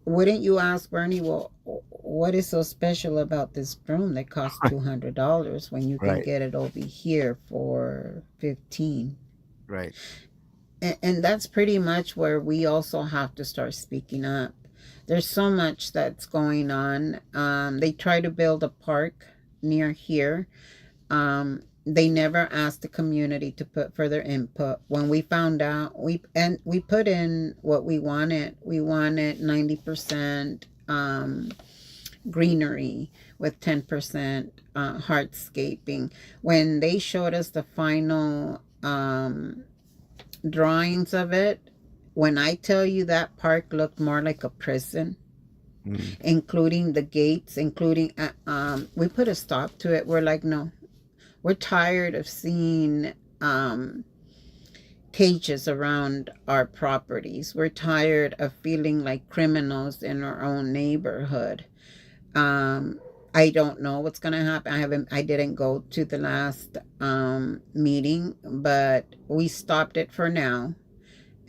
wouldn't you ask Bernie, well, what is so special about this broom that costs $200 when you can right, get it over here for 15? right. And that's pretty much where we also have to start speaking up. There's so much that's going on. They try to build a park near here. They never asked the community to put further input. When we found out, we put in what we wanted. We wanted 90% greenery with 10% hardscaping. When they showed us the final drawings of it, when I tell you that park looked more like a prison, Mm, including the gates, including we put a stop to it. We're like, no, we're tired of seeing cages around our properties. We're tired of feeling like criminals in our own neighborhood. um I don't know what's gonna happen. I didn't go to the last meeting, but we stopped it for now.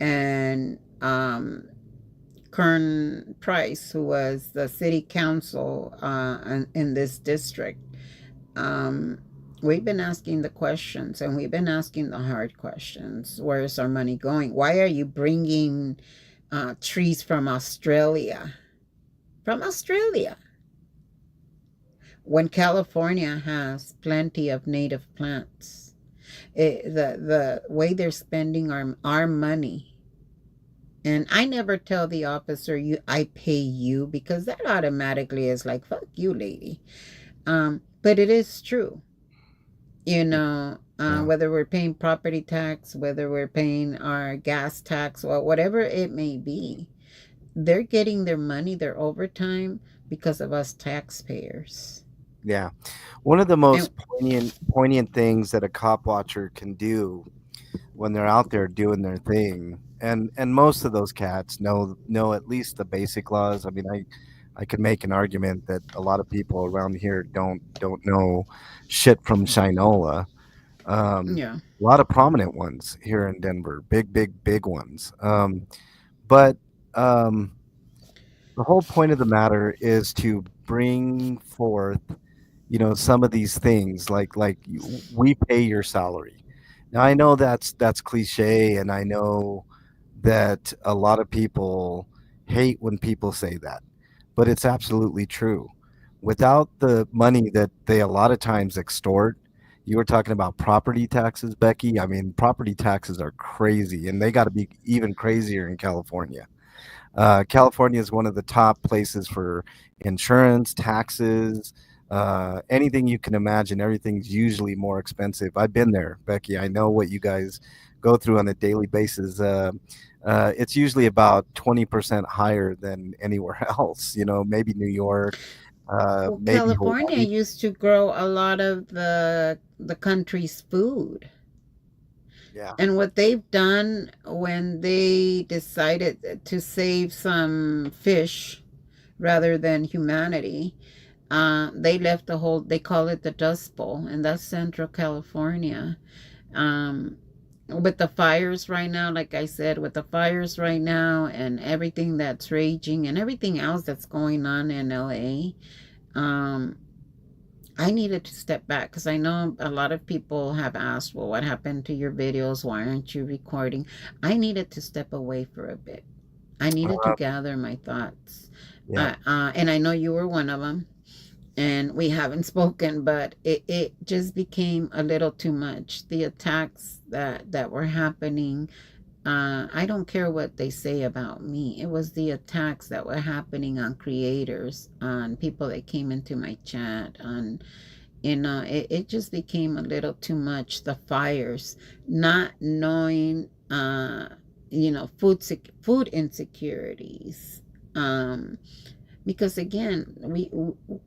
And Kern Price, who was the city council in this district, um, we've been asking the questions, and we've been asking the hard questions. Where's our money going? Why are you bringing trees from Australia? From Australia, when California has plenty of native plants. The way they're spending our money. And I never tell the officer, you I pay you, because that automatically is like, fuck you, lady. But it is true. yeah, Whether we're paying property tax, whether we're paying our gas tax, or whatever it may be, they're getting their money, their overtime, because of us taxpayers. yeah. One of the And most poignant things that a cop watcher can do when they're out there doing their thing, and most of those cats know at least the basic laws. I mean, I could make an argument that a lot of people around here don't know shit from Shinola. yeah, A lot of prominent ones here in Denver, big ones. But um, the whole point of the matter is to bring forth, some of these things, we pay your salary. Now I know that's cliche, and I know that a lot of people hate when people say that, but it's absolutely true. Without the money that they a lot of times extort, You were talking about property taxes, Becky. I mean, property taxes are crazy, and they got to be even crazier in California. California is one of the top places for insurance, taxes, anything you can imagine. Everything's usually more expensive. I've been there, Becky. I know what you guys go through on a daily basis. It's usually about 20% higher than anywhere else. Maybe New York, Well, maybe California Hawaii. used to grow a lot of the country's food. Yeah. And what they've done when they decided to save some fish rather than humanity, they left the whole, they call it the Dust Bowl, and that's Central California. Um, with the fires right now, like I said, with the fires right now and everything that's raging and everything else that's going on in LA, um, I needed to step back because I know a lot of people have asked, well, what happened to your videos? Why aren't you recording? I needed to step away for a bit. I needed to Uh, gather my thoughts. yeah. And I know you were one of them, and we haven't spoken, but it just became a little too much. The attacks that were happening, I don't care what they say about me. It was the attacks that were happening on creators, on people that came into my chat, on it just became a little too much. The fires, not knowing, food insecurities. Because again,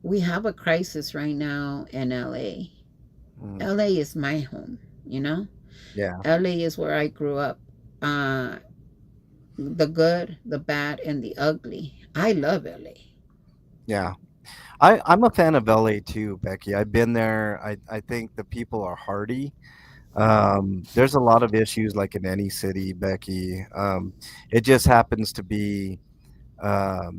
we have a crisis right now in LA. Mm, LA is my home, you know. yeah. LA is where I grew up. Uh, the good, the bad, and the ugly. I love LA. Yeah. I'm a fan of LA too, Becky. I've been there. I think the people are hardy. There's a lot of issues like in any city, Becky. It just happens to be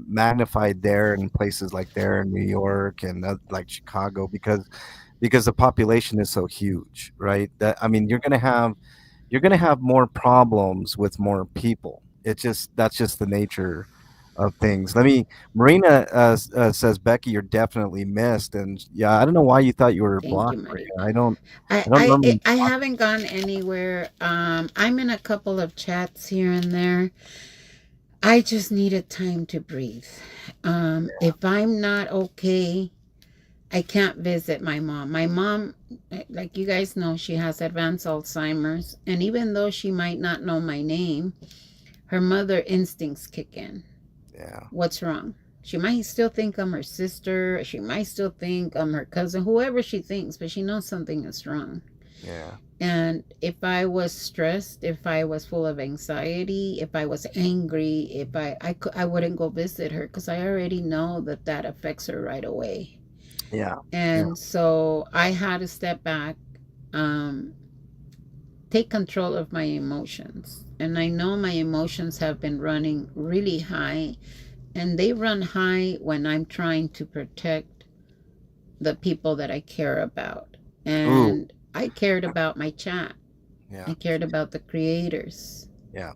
magnified there in places like there in New York and like Chicago because the population is so huge, right? That I mean, you're gonna have more problems with more people. That's just the nature of things. Marina says, Becky, you're definitely missed, and yeah, I don't know why you thought you were Thank you, blocked, Marina. Marina. I don't normally I block. haven't gone anywhere. I'm in a couple of chats here and there. I just needed time to breathe. If I'm not okay, I can't visit my mom. My mom, like you guys know, she has advanced Alzheimer's, and even though she might not know my name, her mother instincts kick in. Yeah, What's wrong? She might still think I'm her sister. She might still think I'm her cousin, whoever she thinks, but she knows something is wrong. yeah, And if I was stressed, if I was full of anxiety, if I was angry, if I wouldn't go visit her because I already know that affects her right away. yeah, yeah, And so I had to step back, um, take control of my emotions. And I know my emotions have been running really high, and they run high when I'm trying to protect the people that I care about. ooh, And I cared about my chat. yeah, I cared about the creators. yeah.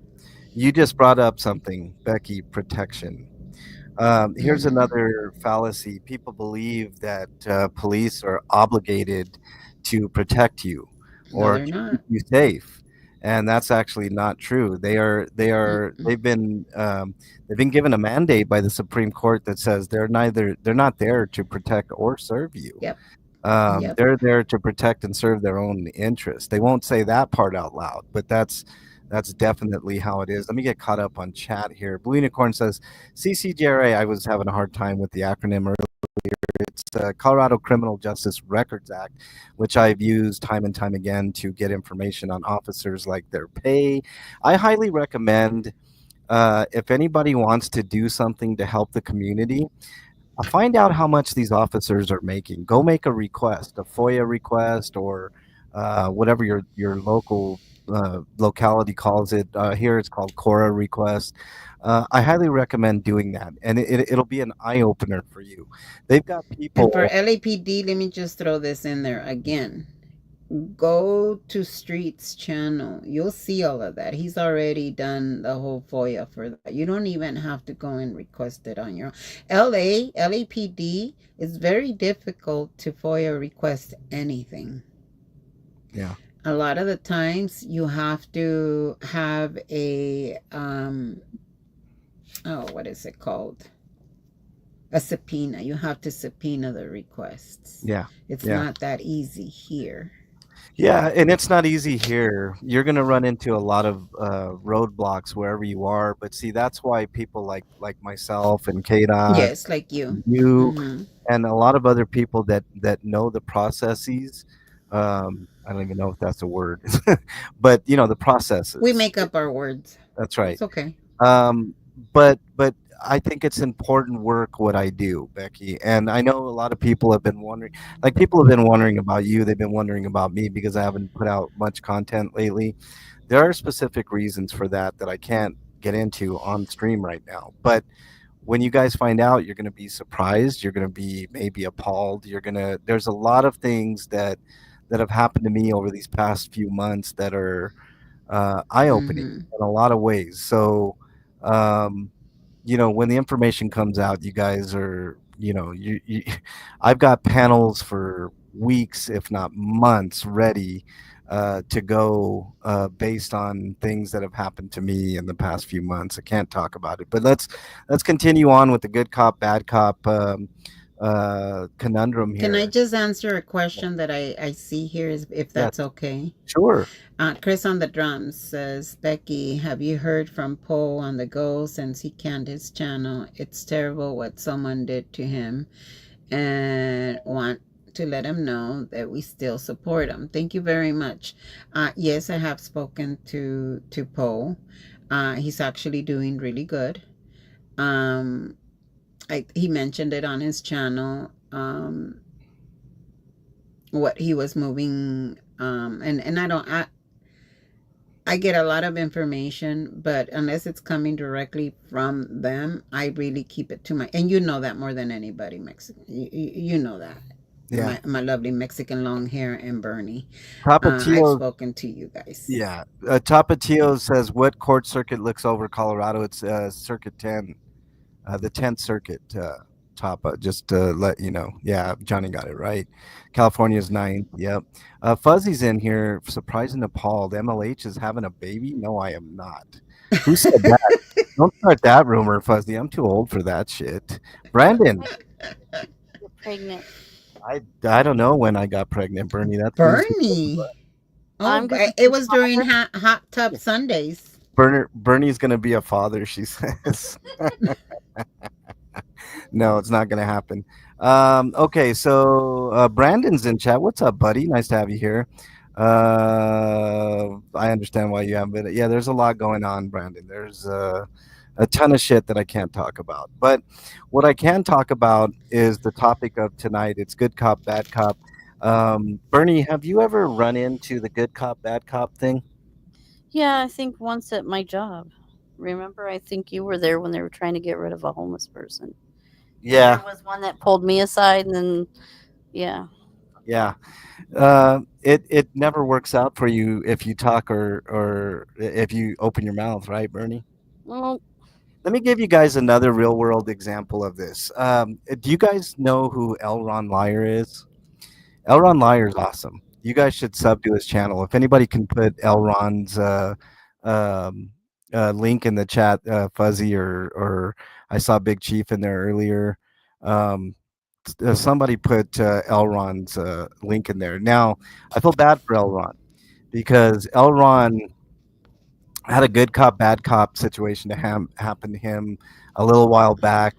You just brought up something, Becky, protection. Here's Mm-hmm. another fallacy. People believe that police are obligated to protect you No, or they're to keep not. you safe, and that's actually not true. Mm-mm. They've been given a mandate by the Supreme Court that says they're not there to protect or serve you. Yep. Yep. They're there to protect and serve their own interests. They won't say that part out loud, but that's definitely how it is. Let me get caught up on chat here. Blue Unicorn says CCJRA. I was having a hard time with the acronym earlier. It's Colorado Criminal Justice Records Act, which I've used time and time again to get information on officers like their pay. I highly recommend if anybody wants to do something to help the community, find out how much these officers are making. Go make a request, a FOIA request, or whatever your local locality calls it. Here it's called Cora request. I highly recommend doing that, and it'll be an eye opener for you. They've got And for people. LAPD, let me just throw this in there again. Go to Street's channel. You'll see all of that. He's already done the whole FOIA for that. You don't even have to go and request it on your own. LAPD is very difficult to FOIA request anything. Yeah. A lot of the times you have to have a oh, what is it called? A subpoena. You have to subpoena the requests. Yeah. It's Yeah. not that easy here. Yeah, and it's not easy here. You're going to run into a lot of roadblocks wherever you are. But see, that's why people like myself and KDOT, Yes, like you. you, Mm-hmm. and a lot of other people that know the processes. I don't even know if that's a word, but the We processes. make up our words. That's right. It's okay. Um, but I think it's important work what I do, Becky. And I know a lot of people have been wondering, like people have been wondering about you. They've been wondering about me because I haven't put out much content lately. There are specific reasons for that that I can't get into on stream right now. But when you guys find out, you're going to be surprised. You're going to be maybe appalled. There's a lot of things that have happened to me over these past few months that are eye-opening Mm-hmm. in a lot of ways. So, um, when the information comes out, you guys are, I've got panels for weeks, if not months, ready to go based on things that have happened to me in the past few months. I can't talk about it, but let's continue on with the good cop, bad cop conundrum Can I here. just answer a question that I see here, is if Yes, that's okay? sure. Chris on the drums says, Becky, have you heard from Poe on the go since he canned his channel? It's terrible what someone did to him, and want to let him know that we still support him. Thank you very much. Yes, I have spoken to Poe. He's actually doing really good. Um, he mentioned it on his channel. What he was moving, and I get a lot of information, but unless it's coming directly from them, I really keep it to my. And you know that more than anybody, Mexican. You know that. Yeah. My lovely Mexican long hair and Bernie. I've Tapatio. spoken to you guys. Yeah. Tapatio says, what court circuit looks over Colorado? It's Circuit 10, the 10th Circuit, Tapa, just to let you know. Yeah, Johnny got it right. California's ninth. Yep. Fuzzy's in here, surprised and appalled. MLH is having a baby? No, I am not. Who said that? Don't start that rumor, Fuzzy. I'm too old for that shit. Brandon, You're pregnant. I don't know when I got pregnant, Bernie. That's news to everybody. Bernie. I'm Oh, gonna be it a was during father. hot tub Sundays. Bernie's gonna be a father, she says. No, it's not gonna happen. Okay, so Brandon's in chat. What's up, buddy? Nice to have you here. I understand why you haven't been. Yeah, there's a lot going on, Brandon. There's a ton of shit that I can't talk about. But what I can talk about is the topic of tonight. It's good cop, bad cop. Bernie, have you ever run into the good cop, bad cop thing? Yeah, I think once at my job. Remember, I think you were there when they were trying to get rid of a homeless person. Yeah, There was one that pulled me aside, and then yeah, yeah. It never works out for you if you talk or if you open your mouth, right, Bernie? well, Let me give you guys another real world example of this. Do you guys know who L. Ron Liar is? L. Ron Liar is awesome. You guys should sub to his channel. If anybody can put L. Ron's um, link in the chat, Fuzzy, or I saw Big Chief in there earlier. Um, Somebody put Elron's link in there. Now, I feel bad for Elron because Elron had a good cop, bad cop situation to happen to him a little while back,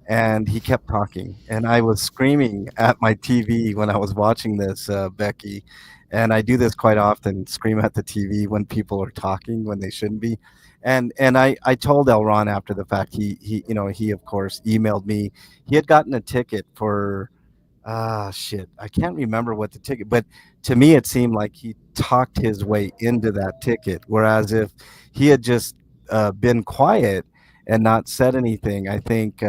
and he kept talking. And I was screaming at my TV when I was watching this, Becky. And I do this quite often: scream at the TV when people are talking when they shouldn't be. And I told Elron after the fact. He of course emailed me. He had gotten a ticket for shit. I can't remember what the ticket, but to me it seemed like he talked his way into that ticket. Whereas if he had just been quiet and not said anything, I think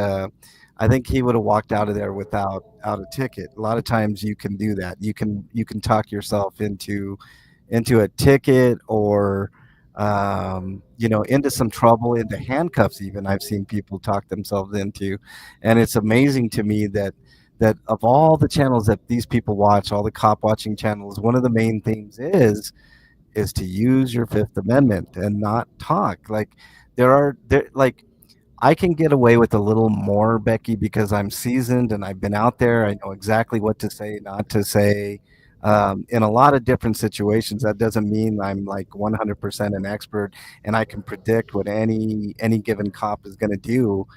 he would have walked out of there without out a ticket. A lot of times you can do that. You can talk yourself into a ticket or into some trouble, into handcuffs even. I've seen people talk themselves into, and it's amazing to me that of all the channels that these people watch, all the cop watching channels, one of the main themes is to use your Fifth Amendment and not talk. Like there like I can get away with a little more, Becky, because I'm seasoned and I've been out there. I know exactly what to say, not to say. In a lot of different situations, that doesn't mean I'm like 100% an expert and I can predict what any given cop is going to do.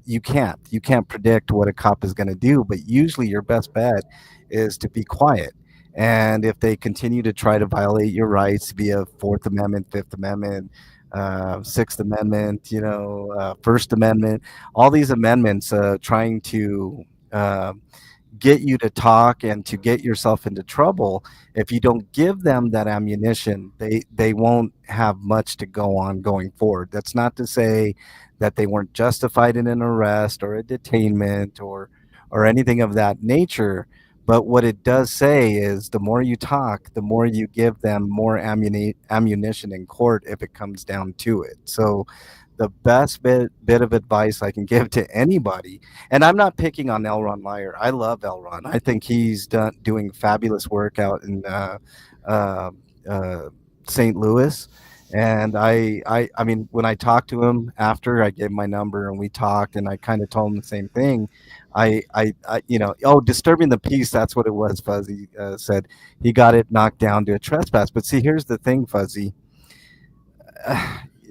You can't predict what a cop is going to do, but usually your best bet is to be quiet. And if they continue to try to violate your rights via Fourth Amendment, Fifth Amendment, Sixth Amendment, First Amendment, all these amendments trying to get you to talk and to get yourself into trouble. If you don't give them that ammunition, they won't have much to go on going forward. That's not to say that they weren't justified in an arrest or a detainment or anything of that nature. But what it does say is the more you talk, the more you give them more ammunition in court if it comes down to it. So the best bit of advice I can give to anybody, and I'm not picking on Elron Meyer. I love Elron. I think he's doing fabulous work out in uh, uh, St. Louis. And I mean, when I talked to him after, I gave him my number and we talked, and I kind of told him the same thing. Oh, disturbing the peace. That's what it was. Fuzzy said he got it knocked down to a trespass. But see, here's the thing, Fuzzy.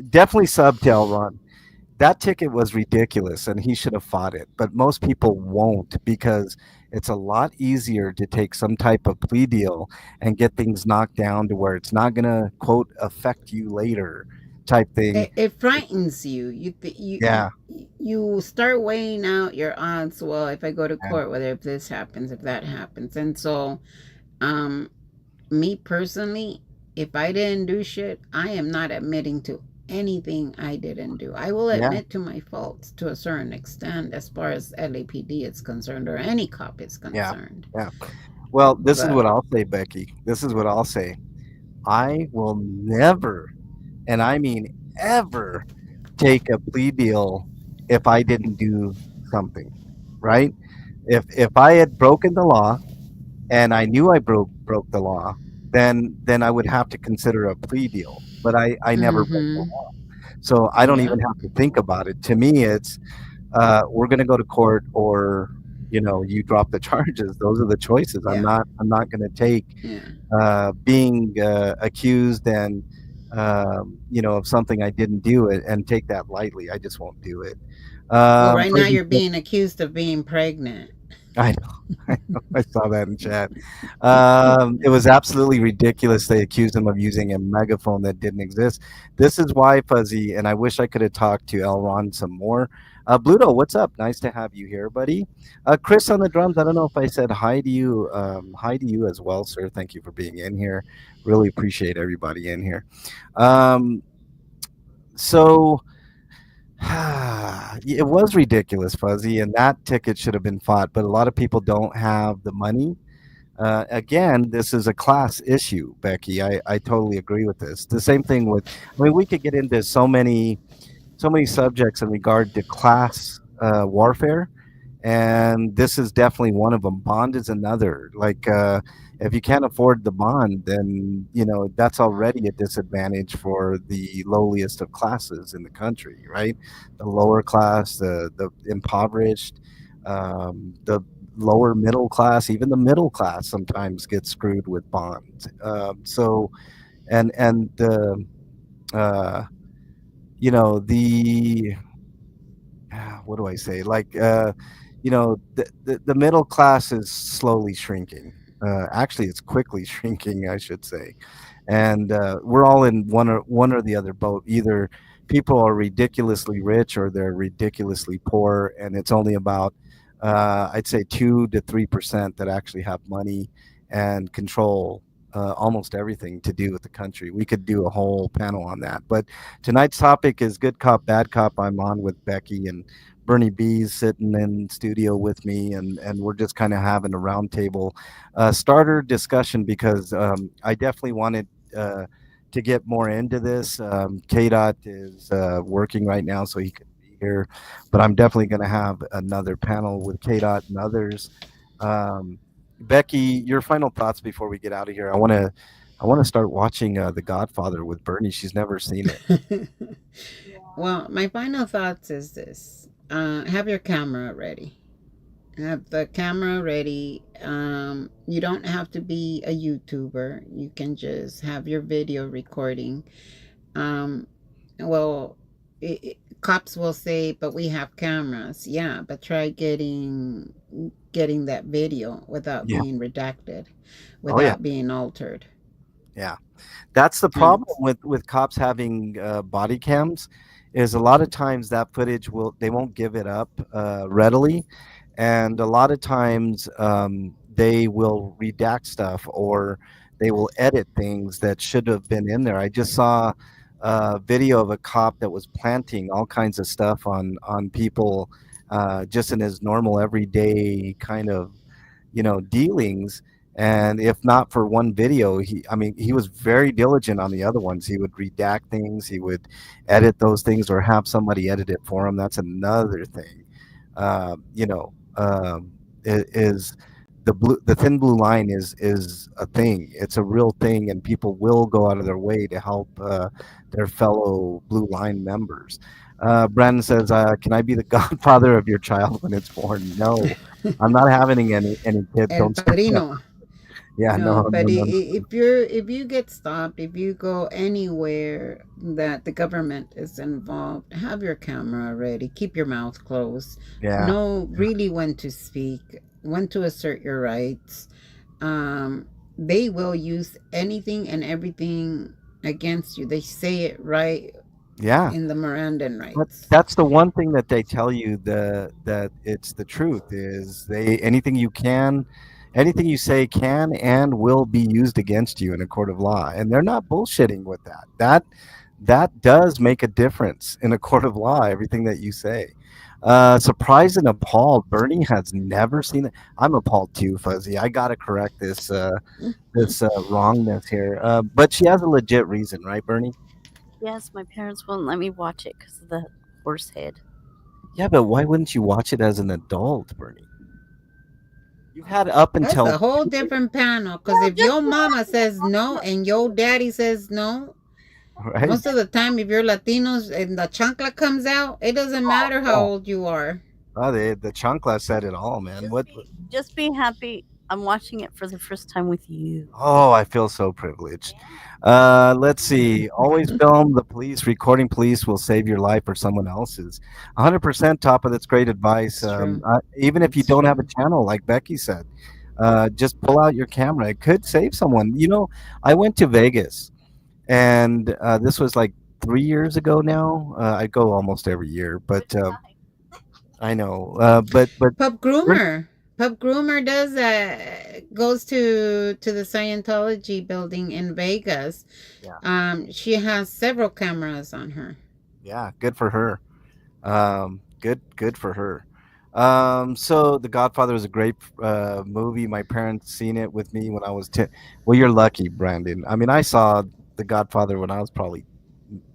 Definitely sub to Elron. That ticket was ridiculous and he should have fought it. But most people won't because it's a lot easier to take some type of plea deal and get things knocked down to where it's not going to, quote, affect you later type thing. It frightens you. Yeah. You start weighing out your odds. Well, if I go to Yeah. court, whether if this happens, if that happens, and so, um, me personally, if I didn't do shit, I am not admitting to anything I didn't do. I will Yeah. admit to my faults to a certain extent as far as LAPD is concerned or any cop is Yeah. concerned. Yeah. Well, this is But what I'll say, Becky. This is what I'll say. I will never, and I mean ever, take a plea deal if I didn't do something, right? If I had broken the law and I knew I broke the law, then I would have to consider a plea deal. But I never broke the mm-hmm. law, so I don't Yeah. even have to think about it. To me, it's we're going to go to court, or you drop the charges. Those are the choices. I'm Yeah. not going to take Yeah. being accused and of something I didn't do it and take that lightly. I just won't do it. Well, right now Crazy. you're being accused of being pregnant. I know, I know. I saw that in chat. It was absolutely ridiculous. They accused him of using a megaphone that didn't exist. This is why, Fuzzy, and I wish I could have talked to Elron some more. Bluto, what's up? Nice to have you here, buddy. Chris on the drums. I don't know if I said hi to you. Hi to you as well, sir. Thank you for being in here. Really appreciate everybody in here. Um, so it was ridiculous, Fuzzy, and that ticket should have been fought, but a lot of people don't have the money. Again, this is a class issue, Becky. I totally agree with this. The same thing with, I mean, we could get into so many subjects in regard to class warfare, and this is definitely one of them. Bond is another. Like, if you can't afford the bond, then that's already a disadvantage for the lowliest of classes in the country, right? The lower class, the impoverished, the lower middle class, even the middle class sometimes gets screwed with bonds. And uh, the what do I say? Like, the middle class is slowly shrinking. Actually, it's quickly shrinking, I should say. And we're all in one or the other boat. Either people are ridiculously rich or they're ridiculously poor, and it's only about, I'd say, 2 to 3% that actually have money and control almost everything to do with the country. We could do a whole panel on that. But tonight's topic is good cop, bad cop. I'm on with Becky, and Bernie B's sitting in studio with me, and we're just kind of having a roundtable starter discussion because I definitely wanted to get more into this. KDOT is working right now, so he could be here, but I'm definitely going to have another panel with K Dot and others. Um, Becky, your final thoughts before we get out of here. I want to start watching The Godfather with Bernie. She's never seen it. Well, my final thoughts is this: have your camera ready. Have the camera ready. You don't have to be a YouTuber. You can just have your video recording. Um, well, cops will say, "But we have cameras." Yeah, but try getting that video without Yeah. being redacted, Oh yeah. without being altered. Yeah. That's the And problem with cops having body cams, is a lot of times that footage they won't give it up readily, and a lot of times they will redact stuff, or they will edit things that should have been in there. I just saw a video of a cop that was planting all kinds of stuff on people, just in his normal everyday kind of dealings. And if not for one video, he was very diligent on the other ones. He would redact things, he would edit those things, or have somebody edit it for him. That's another thing. Is the thin blue line is a thing. It's a real thing, and people will go out of their way to help their fellow blue line members. Brandon says, "Can I be the godfather of your child when it's born?" No, I'm not having any kids. El Don't start that. Padrino. Yeah, No, no, no, but no, no. if you get stopped, if you go anywhere that the government is involved, have your camera ready. Keep your mouth closed. Yeah, Know really when to speak, when to assert your rights. They will use anything and everything against you. They say it right yeah. in the Mirandan But rights. that's the one thing that they tell you, that it's the truth, is they anything you say can and will be used against you in a court of law, and they're not bullshitting with that. That does make a difference in a court of law. Everything that you say. Surprised and appalled. Bernie has never seen it. I'm appalled too, Fuzzy. I gotta correct this wrongness here. But she has a legit reason, right, Bernie? Yes, my parents wouldn't let me watch it because of the horse head. Yeah, but why wouldn't you watch it as an adult, Bernie? You've had up That's until a whole different panel. Because if your mama says no and your daddy says no, right. most of the time, if you're Latinos and the chancla comes out, it doesn't matter how Yeah. old you are. Oh, the chancla said it all, man. What? Just be happy. I'm watching it for the first time with you. Oh, I feel so privileged. Let's see. Always film the police. Recording police will save your life or someone else's. 100% top of that's great advice. It's true. Even if you It's don't have a true. channel, like Becky said, just pull out your camera. It could save someone. I went to Vegas, and this was like 3 years ago now. I go almost every year, but I know. But Pup Groomer. Pup Groomer does goes to the Scientology building in Vegas. yeah, She has several cameras on her. yeah, good for her. Good for her. So The Godfather was a great movie. My parents seen it with me when I was 10. Well, you're lucky, Brandon. I mean, I saw The Godfather when I was probably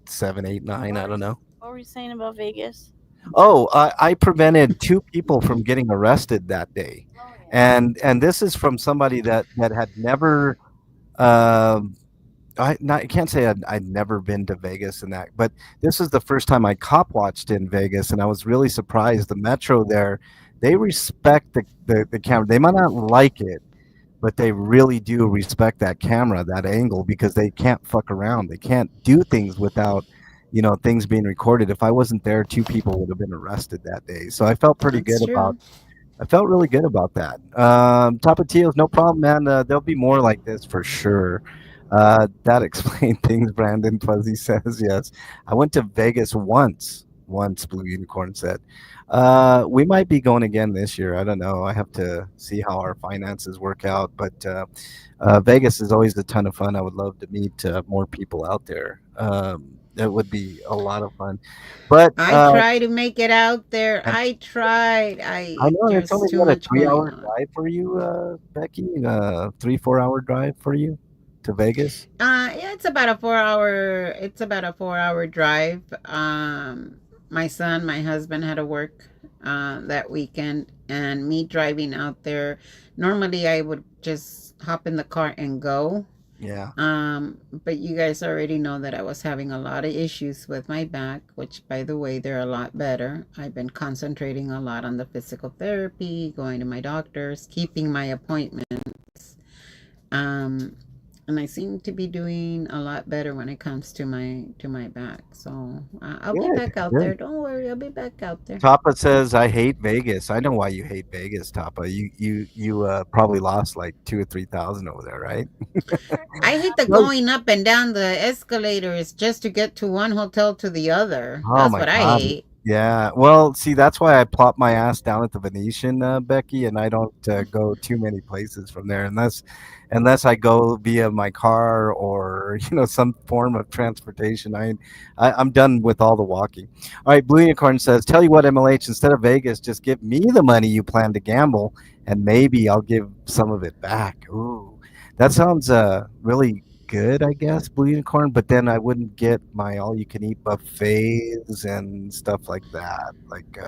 7, 8, 9. I don't know. What were you saying about Vegas? Oh, I prevented two people from getting arrested that day, Oh, yeah. and this is from somebody that had never. Um, I can't say I'd never been to Vegas and that, but this is the first time I cop watched in Vegas, and I was really surprised. The Metro there, they respect the camera. They might not like it, but they really do respect that camera, that angle, because they can't fuck around. They can't do things without, things being recorded. If I wasn't there, two people would have been arrested that day. So I felt pretty good That's about true. I felt really good about that. Tapatios, no problem, man. There'll be more like this for sure. That explained things, Brandon Fuzzy says. Yes. I went to Vegas once, Blue Unicorn said. We might be going again this year. I don't know. I have to see how our finances work out. But Vegas is always a ton of fun. I would love to meet more people out there. That would be a lot of fun. But I try to make it out there. and I tried. I I know it's there's only too what, a much going 3 hour on. drive for you, Becky. 3 4 hour drive for you to Vegas. Yeah, it's about a 4 hour. It's about a 4 hour drive. my son, my husband had to work that weekend, and me driving out there. Normally, I would just hop in the car and go. Yeah. But you guys already know that I was having a lot of issues with my back, which, by the way, they're a lot better. I've been concentrating a lot on the physical therapy, going to my doctors, keeping my appointments. Um, and I seem to be doing a lot better when it comes to my back. So I'll be Good. back out Good. there. Don't worry, I'll be back out there. Tapa says, "I hate Vegas." I know why you hate Vegas, Tapa. You probably lost like 2 or 3 thousand over there, right? I hate the No. going up and down the escalators just to get to one hotel to the other. Oh That's my what I God. hate. Yeah. Well, see, that's why I plop my ass down at the Venetian, Becky, and I don't go too many places from there unless I go via my car or some form of transportation. I'm done with all the walking. All right, Blue Unicorn says, "Tell you what, MLH, instead of Vegas, just give me the money you plan to gamble, and maybe I'll give some of it back." Ooh, that sounds really good, I guess, Blue Unicorn, but then I wouldn't get my all-you-can-eat buffets and stuff like that. Like,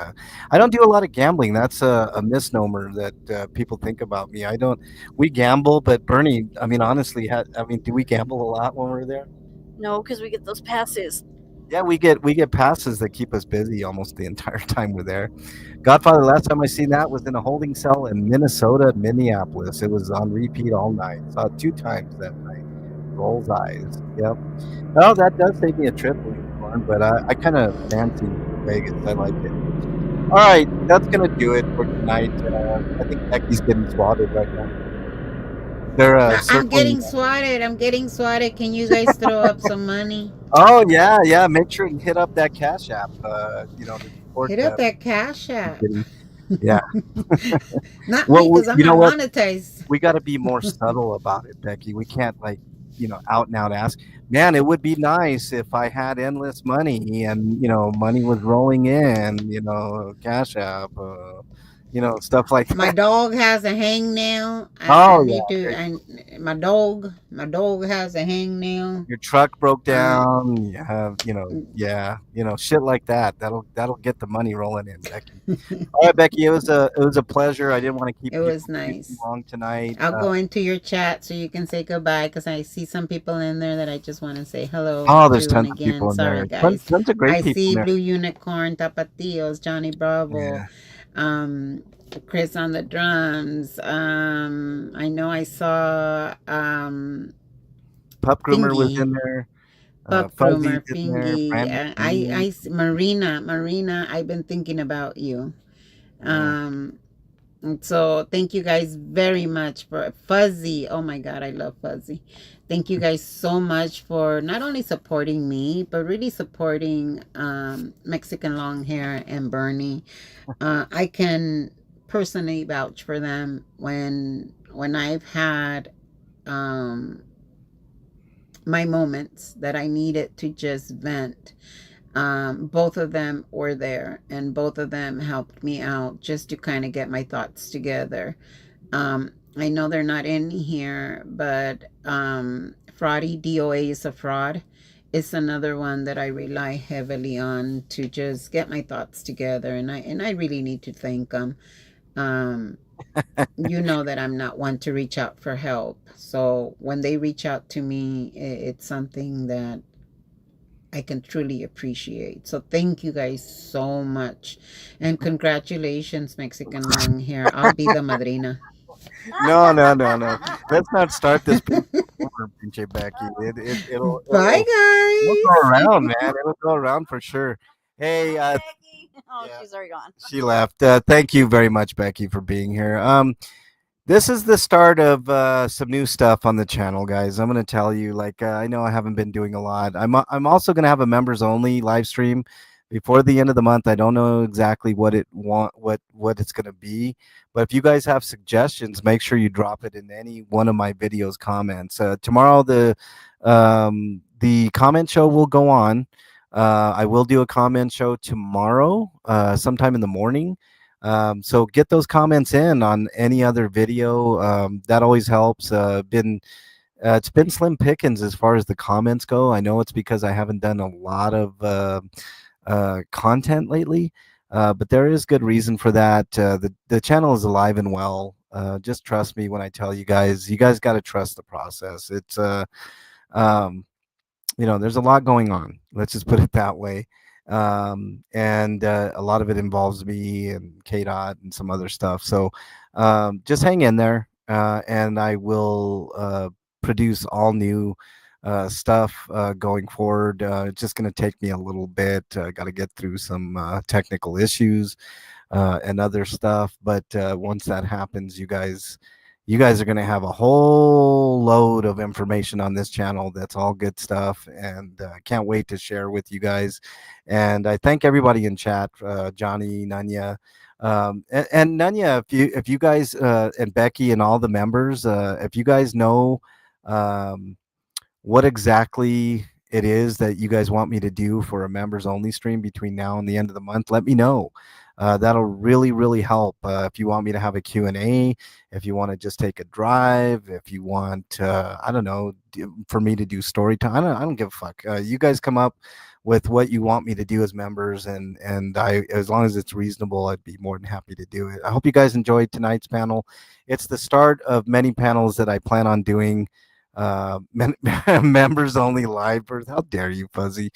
I don't do a lot of gambling. That's a misnomer that people think about me. I don't. We gamble, but Bernie, I mean, honestly, do we gamble a lot when we're there? No, because we get those passes. Yeah, we get passes that keep us busy almost the entire time we're there. Godfather, last time I seen that was in a holding cell in Minnesota, Minneapolis. It was on repeat all night. Saw it 2 times that night. Rolls eyes. Yep. Oh, that does take me a trip, Unicorn, but I kind of fancy Vegas. I like it. All right, that's gonna do it for tonight. I think Becky's getting swatted right now. They're I'm circling. getting swatted. I'm getting swatted. Can you guys throw up some money? Oh yeah, yeah. Make sure and hit up that Cash App. To support Hit up that Cash App. getting. Yeah. Not me, Well, because I'm you know not what? monetized. We got to be more subtle about it, Becky. We can't like out and out ask. Man, it would be nice if I had endless money and money was rolling in. Cash App. Stuff like My that. dog has a hangnail. I Oh need yeah. to. My dog has a hangnail. Your truck broke Uh, down. You have, yeah, shit like that. That'll get the money rolling in, Becky. All right, Becky, it was a pleasure. I didn't want to keep it people was too nice. long tonight. I'll go into your chat so you can say goodbye, because I see some people in there that I just want to say hello Oh, there's to. And tons of again, people in sorry there. Tons, guys. tons of great I people in see there. Blue Unicorn, Tapatios, Johnny Bravo, Yeah. um, Chris on the drums. I know I saw Pup Groomer was Fingy. in there. Pup Fuzzy's Groomer, in there. Fingy. Brandon Lee. Marina, I've been thinking about you. Yeah. And so thank you guys very much for Fuzzy. Oh my God, I love Fuzzy. Thank you guys so much for not only supporting me, but really supporting Mexican Long Hair and Bernie. I can personally vouch for them when I've had um, my moments that I needed to just vent. Both of them were there, and both of them helped me out just to kind of get my thoughts together. I know they're not in here, but Fraudy DOA is a fraud. It's another one that I rely heavily on to just get my thoughts together, and I really need to thank them. Um, you know that I'm not one to reach out for help, so when they reach out to me, it's something that I can truly appreciate. So thank you guys so much. And congratulations, Mexican Long Hair. I'll be the madrina. No, no, no, no. Let's not start this over, pinche Becky. It'll Bye, it'll go guys. around, man. It'll go around for sure. Hey, Becky. Oh, yeah, she's already gone. she left. Thank you very much, Becky, for being here. This is the start of some new stuff on the channel, guys. I'm going to tell you, like, I know I haven't been doing a lot. I'm also going to have a members only live stream before the end of the month. I don't know exactly what it's going to be, but if you guys have suggestions, make sure you drop it in any one of my videos comments. Tomorrow the comment show will go on. I will do a comment show tomorrow, sometime in the morning. So get those comments in on any other video. That always helps. It's been slim pickings as far as the comments go. I know it's because I haven't done a lot of content lately. But there is good reason for that. The channel is alive and well. Just trust me when I tell you guys. You guys got to trust the process. It's um, there's a lot going on. Let's just put it that way. And a lot of it involves me and KDOT and some other stuff. So just hang in there, and I will produce all new stuff going forward. It's just going to take me a little bit. Got to get through some technical issues and other stuff. But once that happens, you guys are going to have a whole load of information on this channel. That's all good stuff, and can't wait to share with you guys. And I thank everybody in chat, Johnny, Nanya. And Nanya, if you guys and Becky and all the members, if you guys know um, what exactly it is that you guys want me to do for a members only stream between now and the end of the month, let me know. That'll really, really help. If you want me to have a Q&A, if you want to just take a drive, if you want, I don't know, for me to do story time, I don't give a fuck. You guys come up with what you want me to do as members, and as long as it's reasonable, I'd be more than happy to do it. I hope you guys enjoyed tonight's panel. It's the start of many panels that I plan on doing. Members only live birth. How dare you, Fuzzy?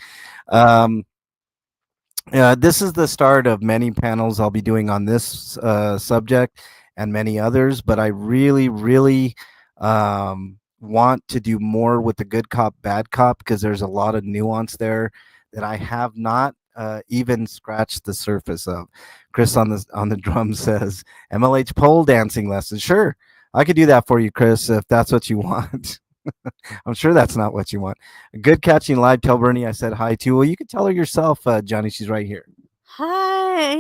Um, this is the start of many panels I'll be doing on this subject and many others, but I really, really want to do more with the good cop, bad cop, because there's a lot of nuance there that I have not even scratched the surface of. Chris on the drum says MLH pole dancing lessons. Sure, I could do that for you, Chris, if that's what you want. I'm sure that's not what you want. Good catching live. Tell Bernie I said hi too. Well, you can tell her yourself, Johnny. She's right here. Hi.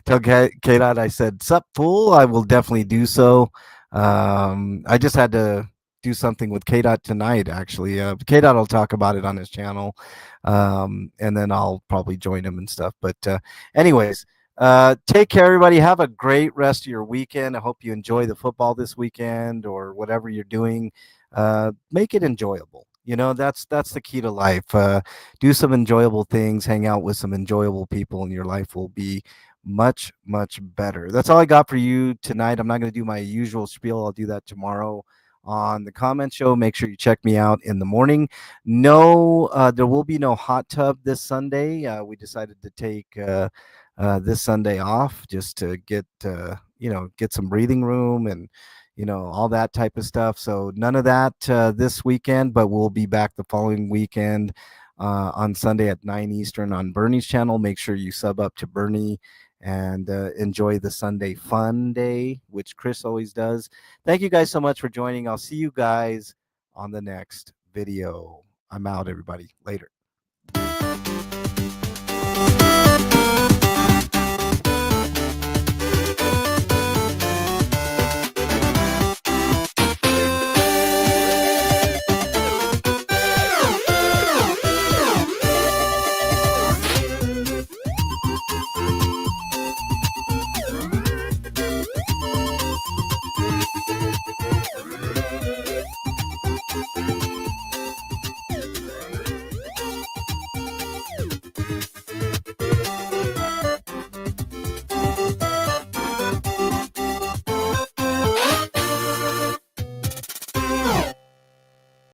Tell K-Dot I said, sup, fool. I will definitely do so. I just had to do something with K-Dot tonight, actually. K-Dot will talk about it on his channel, and then I'll probably join him and stuff. But anyways, take care, everybody. Have a great rest of your weekend. I hope you enjoy the football this weekend or whatever you're doing. Make it enjoyable. That's the key to life. Do some enjoyable things, hang out with some enjoyable people, and your life will be much, much better. That's all I got for you tonight. I'm not going to do my usual spiel. I'll do that tomorrow on the comment show. Make sure you check me out in the morning. No, there will be no hot tub this Sunday. We decided to take this Sunday off just to get some breathing room and all that type of stuff. So none of that this weekend, but we'll be back the following weekend on Sunday at 9 Eastern on Bernie's channel. Make sure you sub up to Bernie and enjoy the Sunday fun day, which Chris always does. Thank you guys so much for joining. I'll see you guys on the next video. I'm out, everybody. Later.